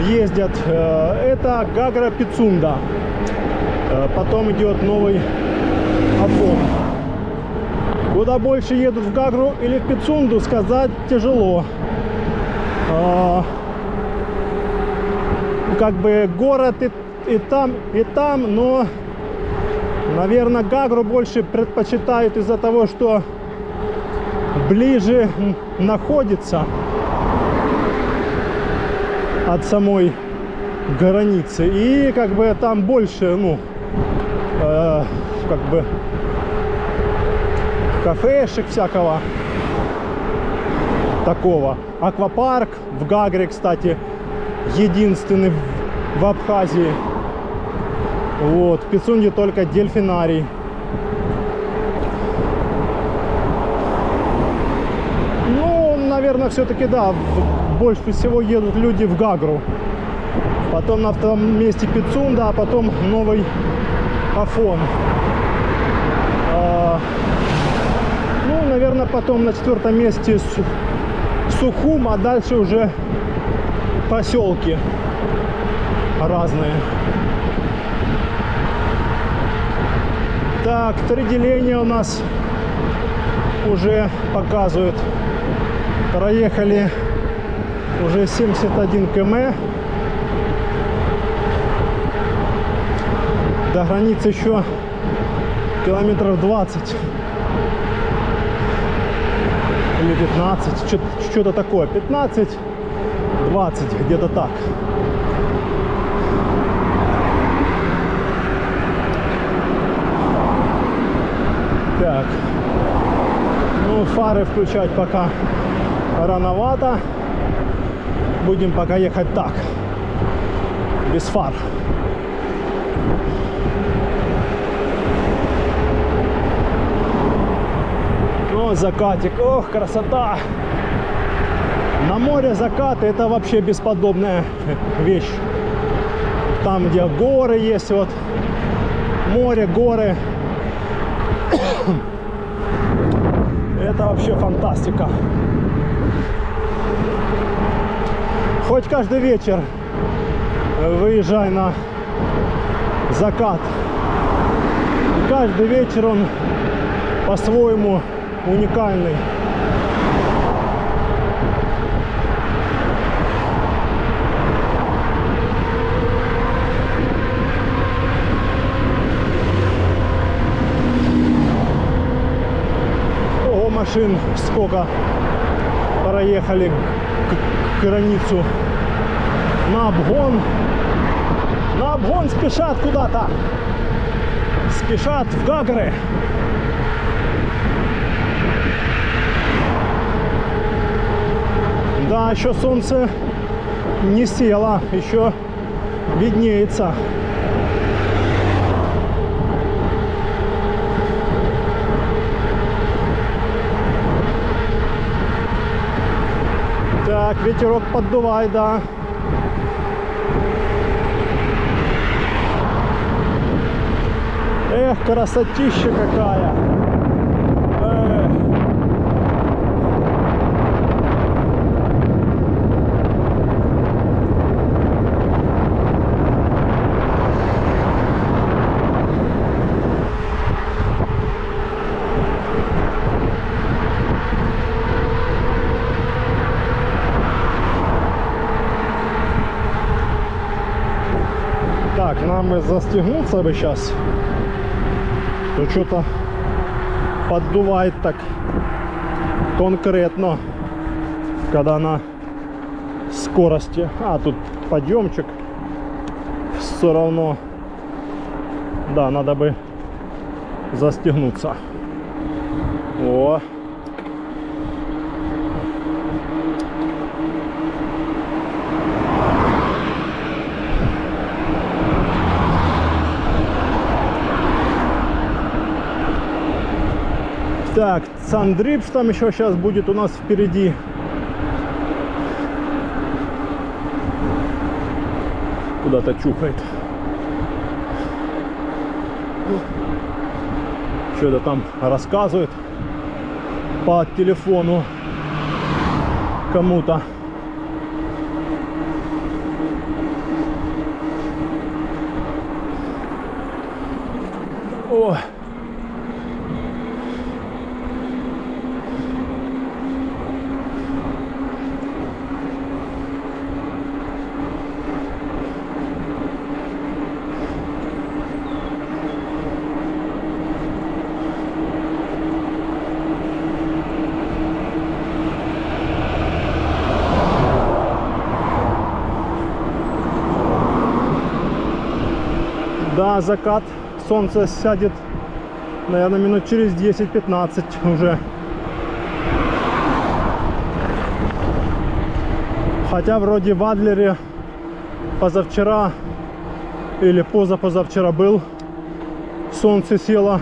S1: ездят, это Гагра-Пицунда. Потом идет Новый Афон. Куда больше едут, в Гагру или в Пицунду, сказать тяжело. Как бы город и там, но, наверное, Гагру больше предпочитают из-за того, что ближе находится от самой границы. И как бы там больше, ну, как бы кафешек всякого такого. Аквапарк в Гагре, кстати, единственный в Абхазии. Вот, в Пицунде только дельфинарий. Ну, наверное, все-таки да, больше всего едут люди в Гагру. Потом на втором месте Пицунда, а потом Новый Афон. Ну, наверное, потом на четвертом месте Сухум, а дальше уже поселки разные. Так, 3 деления у нас уже показывают. Проехали уже 71 км. До границы еще километров 20 или 15, что-то такое, 15-20, где-то так. Так, ну, фары включать пока рановато. Будем пока ехать так, без фар. Ну, закатик, ох, красота! На море закаты — это вообще бесподобная вещь. Там, где горы есть, вот море, горы. Это вообще фантастика. Хоть каждый вечер выезжай на закат. И каждый вечер он по-своему уникальный. Ого, машин сколько проехали к границу. На обгон. На обгон спешат куда-то. Спешат в Гагры. Да, еще солнце не село, еще виднеется. Так, ветерок поддувает, да. Эх, красотища какая. Так, нам и застегнуться бы сейчас. То что-то поддувает так конкретно, когда на скорости. А, тут подъемчик. Все равно. Да, надо бы застегнуться. О. Так, Сандрипс там еще сейчас будет у нас впереди. Куда-то чухает. Что-то там рассказывает по телефону кому-то. О! Да, закат, солнце сядет, наверное, минут через 10-15 уже. Хотя вроде в Адлере позавчера или позапозавчера был, солнце село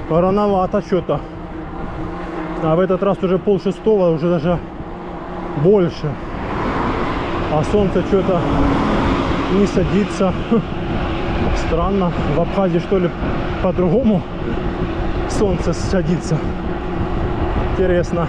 S1: рановато что-то. А в этот раз уже 5:30, уже даже больше. А солнце что-то не садится. Странно, в Абхазии что ли по-другому солнце садится. Интересно.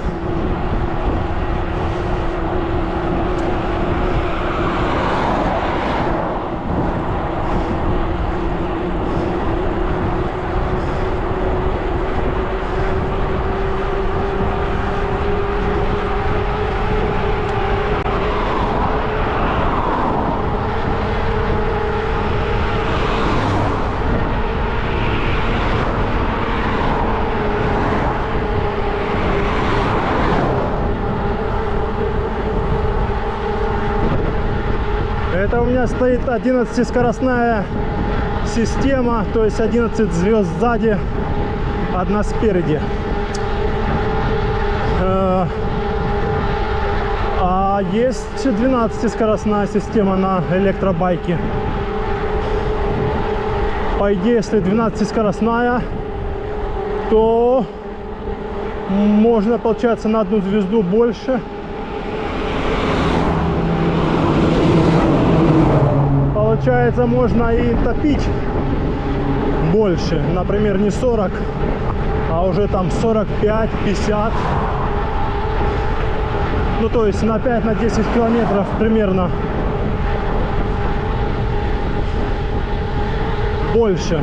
S1: Это у меня стоит 11-скоростная система, то есть 11 звезд сзади, одна спереди. А есть 12-скоростная система на электробайке. По идее, если 12-скоростная, то можно, получается, на одну звезду больше. Получается, можно и топить больше. Например, не 40, а уже там 45-50. Ну, то есть на 5-10 километров примерно больше.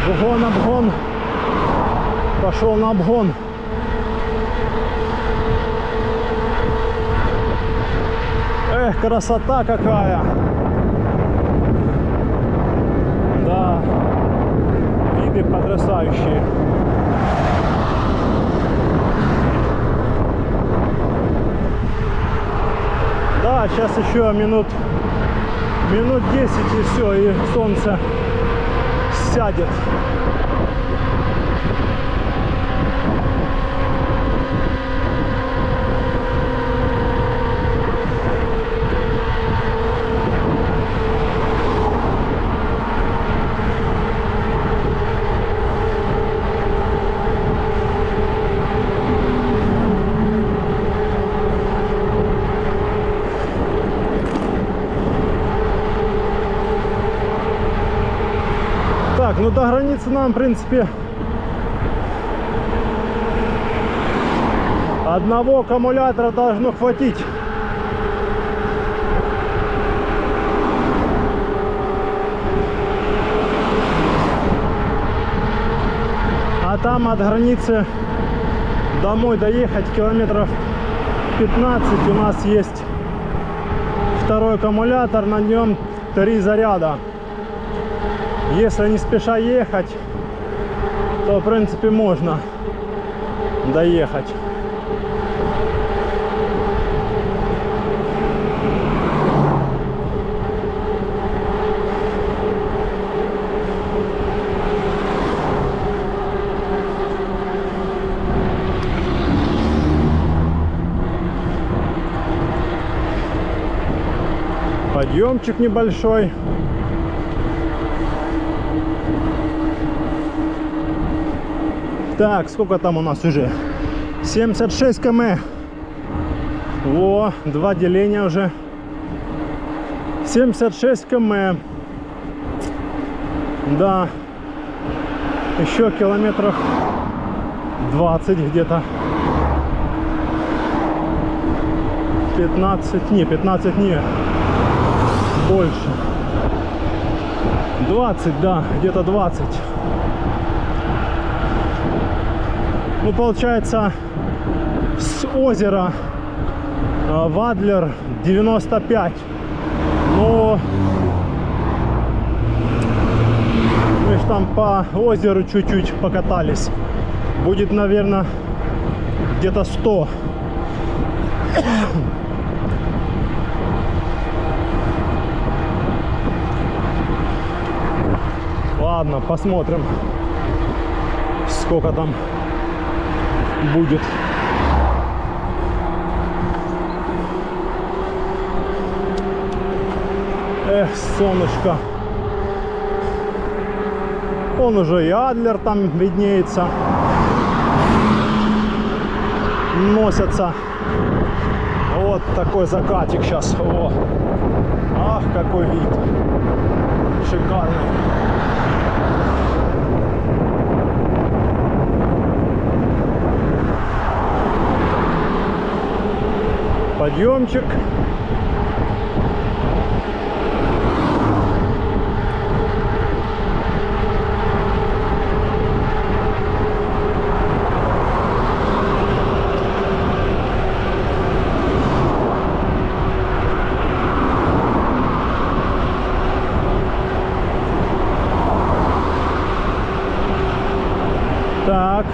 S1: Обгон, обгон. Пошел на обгон. Эх, красота какая. Да. Виды потрясающие. Да, сейчас еще минут 10 и все, и солнце сядет. Так, ну до границы нам, в принципе, одного аккумулятора должно хватить. А там от границы домой доехать километров 15. У нас есть второй аккумулятор, на нем 3 заряда. Если не спеша ехать, то в принципе можно доехать. Подъемчик небольшой. Так, сколько там у нас уже? 76 км. Во, 2 деления уже. 76 км. Да. Еще километров 20 где-то. 15, не, 15 не. Больше. 20, да, где-то 20. Ну, получается, с озера в Адлер 95. Но мы же там по озеру чуть-чуть покатались. Будет, наверное, где-то 100. Ладно, посмотрим, сколько там будет. Эх, солнышко. Он уже и Адлер там виднеется. Носятся. Вот такой закатик сейчас. О. Ах, какой вид. Шикарный. Подъемчик. Так.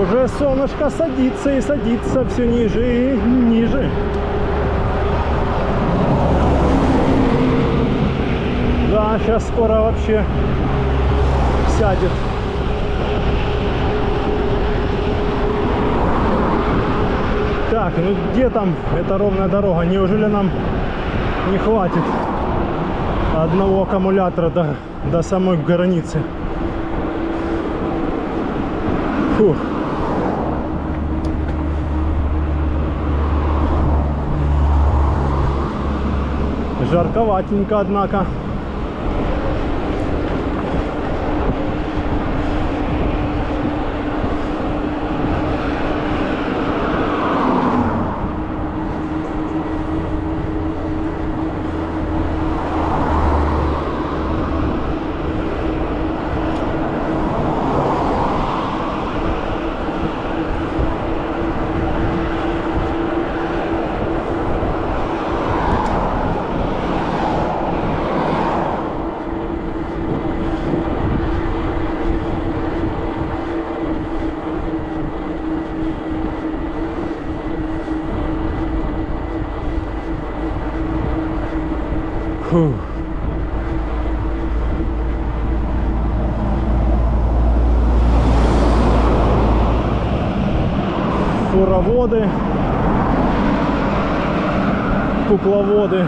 S1: Уже солнышко садится и садится все ниже и ниже. Да, сейчас скоро вообще сядет. Так, ну где там эта ровная дорога? Неужели нам не хватит одного аккумулятора до самой границы? Фух. Жарковатенько, однако. Фух. Фуроводы, кукловоды.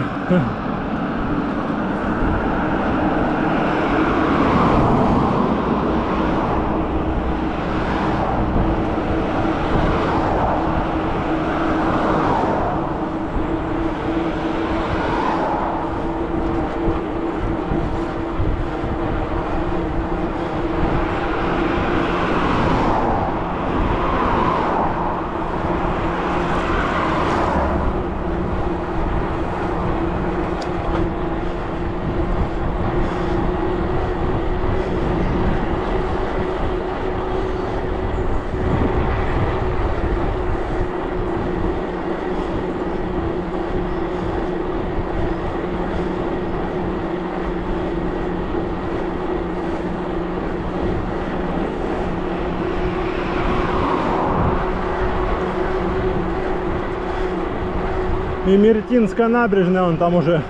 S1: И Мертинская набережная, он там уже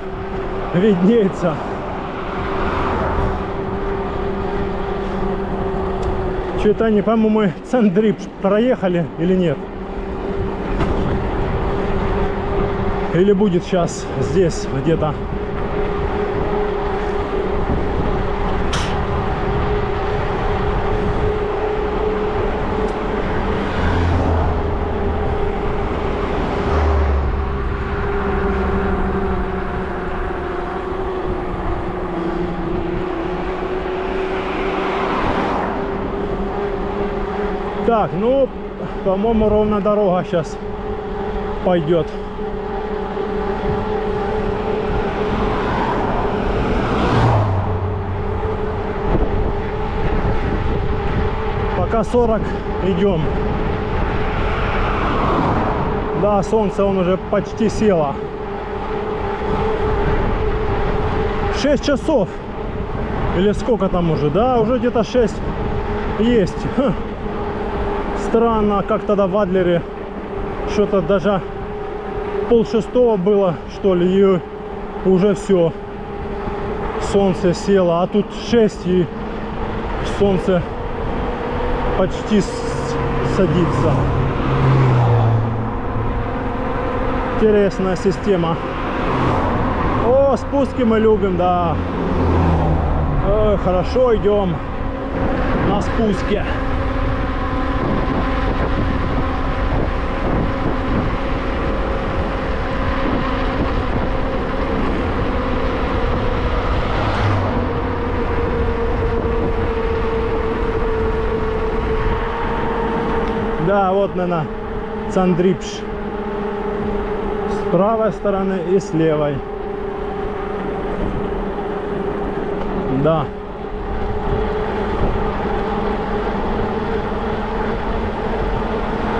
S1: виднеется. Что-то они, по-моему, Цандрипш проехали или нет. Или будет сейчас здесь где-то. Так, ну, по-моему, ровно дорога сейчас пойдет. Пока 40 идем. Да, солнце он уже почти село. 6 часов. Или сколько там уже? Да, уже где-то 6 есть. Странно, как тогда в Адлере что-то даже 5:30 было, что ли, и уже все, солнце село, а тут 6 и солнце почти садится. Интересная система. О, спуски мы любим, да. Ой, хорошо идем на спуске. Да, вот, наверное, Цандрипш. С правой стороны и с левой. Да.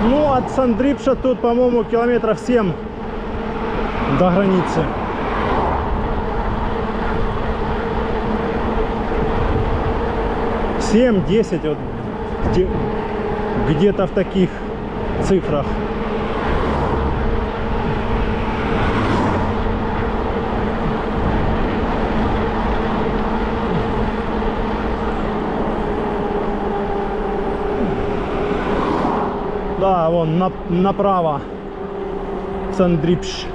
S1: Ну, от Цандрипша тут, по-моему, километров 7 до границы. Семь, 10, вот где-то в таких цифрах. Да, вон направо Цандрипш.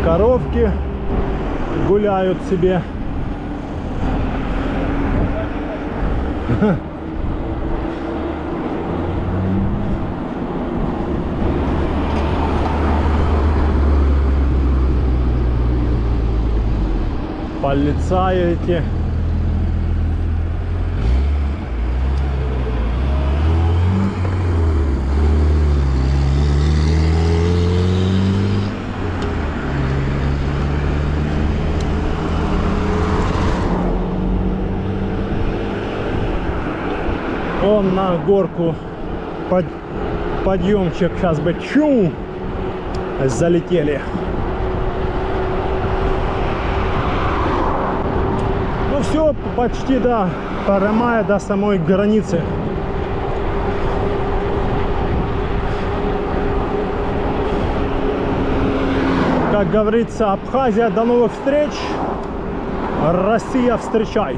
S1: Коровки гуляют себе. Полицаи эти. Он на горку подъемчик, сейчас бы чу, залетели. Ну все, почти, да, прямая до самой границы. Как говорится, Абхазия, до новых встреч. Россия, встречай.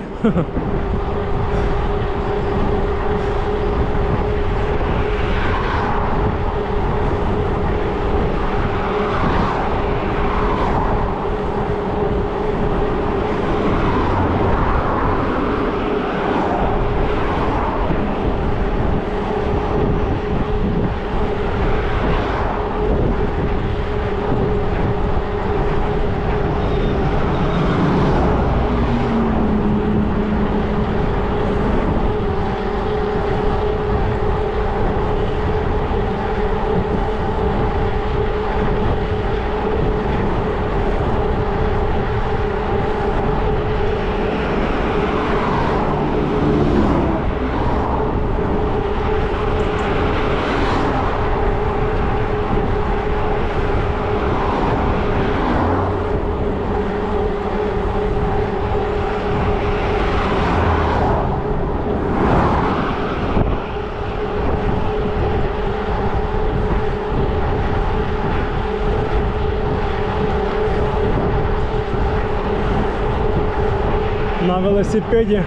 S1: На велосипеде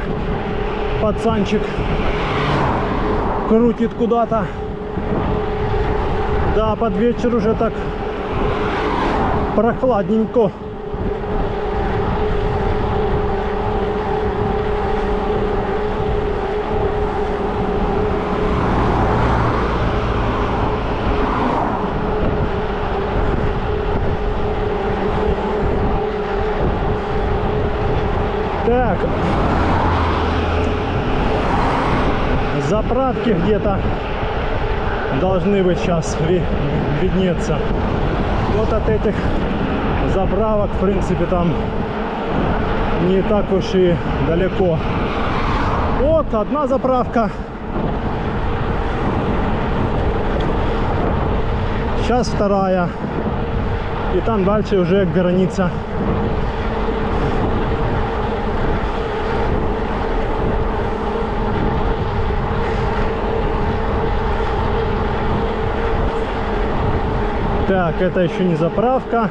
S1: пацанчик крутит куда-то. Да, под вечер уже так прохладненько. Так, заправки где-то должны быть сейчас виднеться. Вот от этих заправок, в принципе, там не так уж и далеко. Вот одна заправка. Сейчас вторая. И там дальше уже граница. Так, это еще не заправка.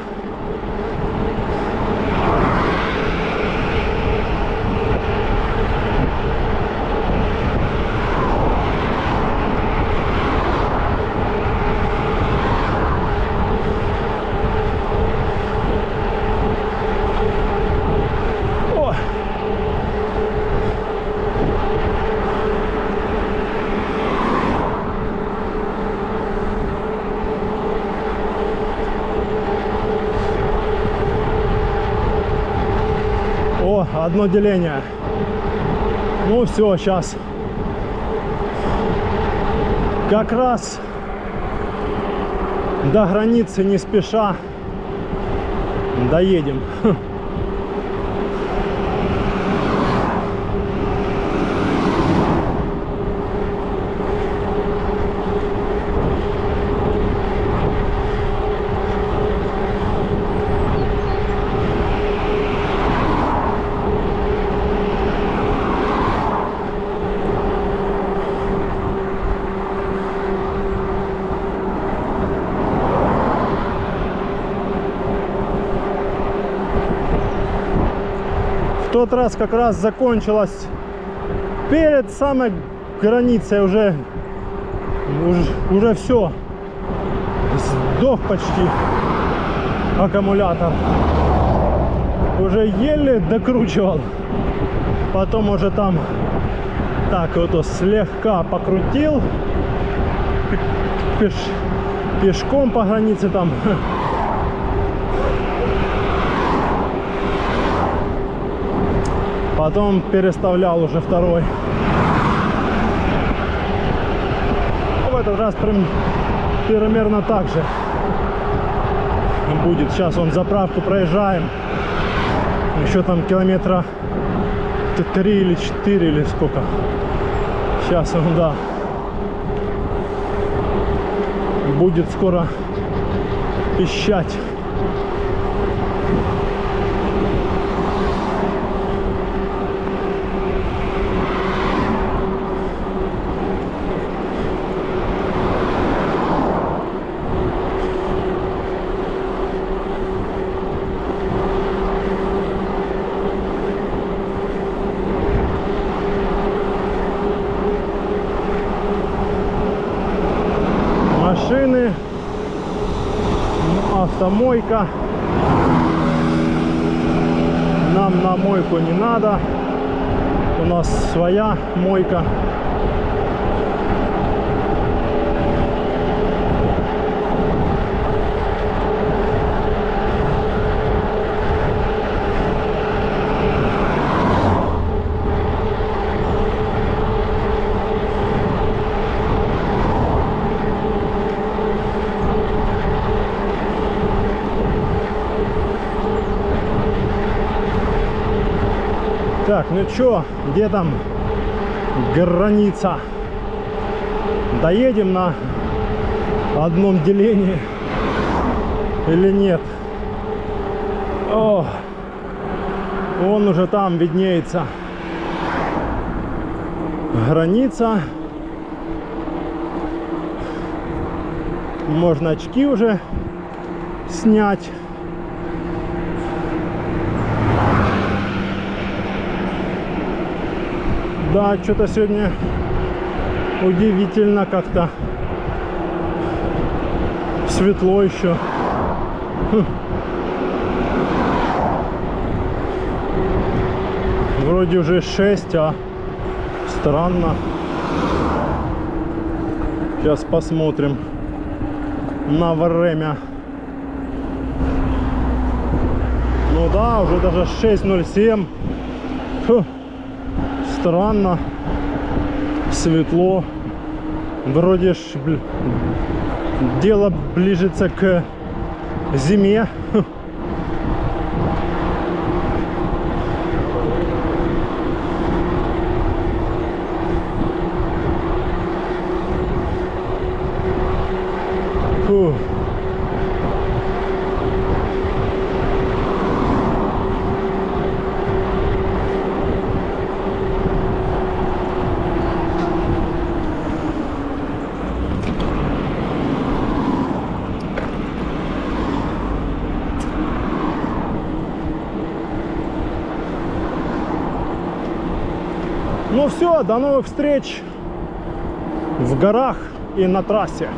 S1: О! О, одно деление. Ну все, сейчас как раз до границы не спеша доедем. В тот раз как раз закончилась перед самой границей, уже все, сдох почти аккумулятор, уже еле докручивал, потом уже там так вот слегка покрутил пешком по границе там. Потом переставлял уже второй. В этот раз примерно так же будет. Сейчас он заправку проезжаем. Еще там километра 3 или 4 или сколько. Сейчас он, да, будет скоро пищать. Машины, автомойка. Нам на мойку не надо, у нас своя мойка. Так, ну чё, где там граница? Доедем на одном делении или нет? О, вон уже там виднеется граница. Можно очки уже снять. Да, что-то сегодня удивительно как-то светло еще. Вроде уже 6, а странно. Сейчас посмотрим на время. Ну да, уже даже 6:07. Фу, странно. Светло. Вроде ж дело ближется к зиме. Фу. Ну все, до новых встреч в горах и на трассе.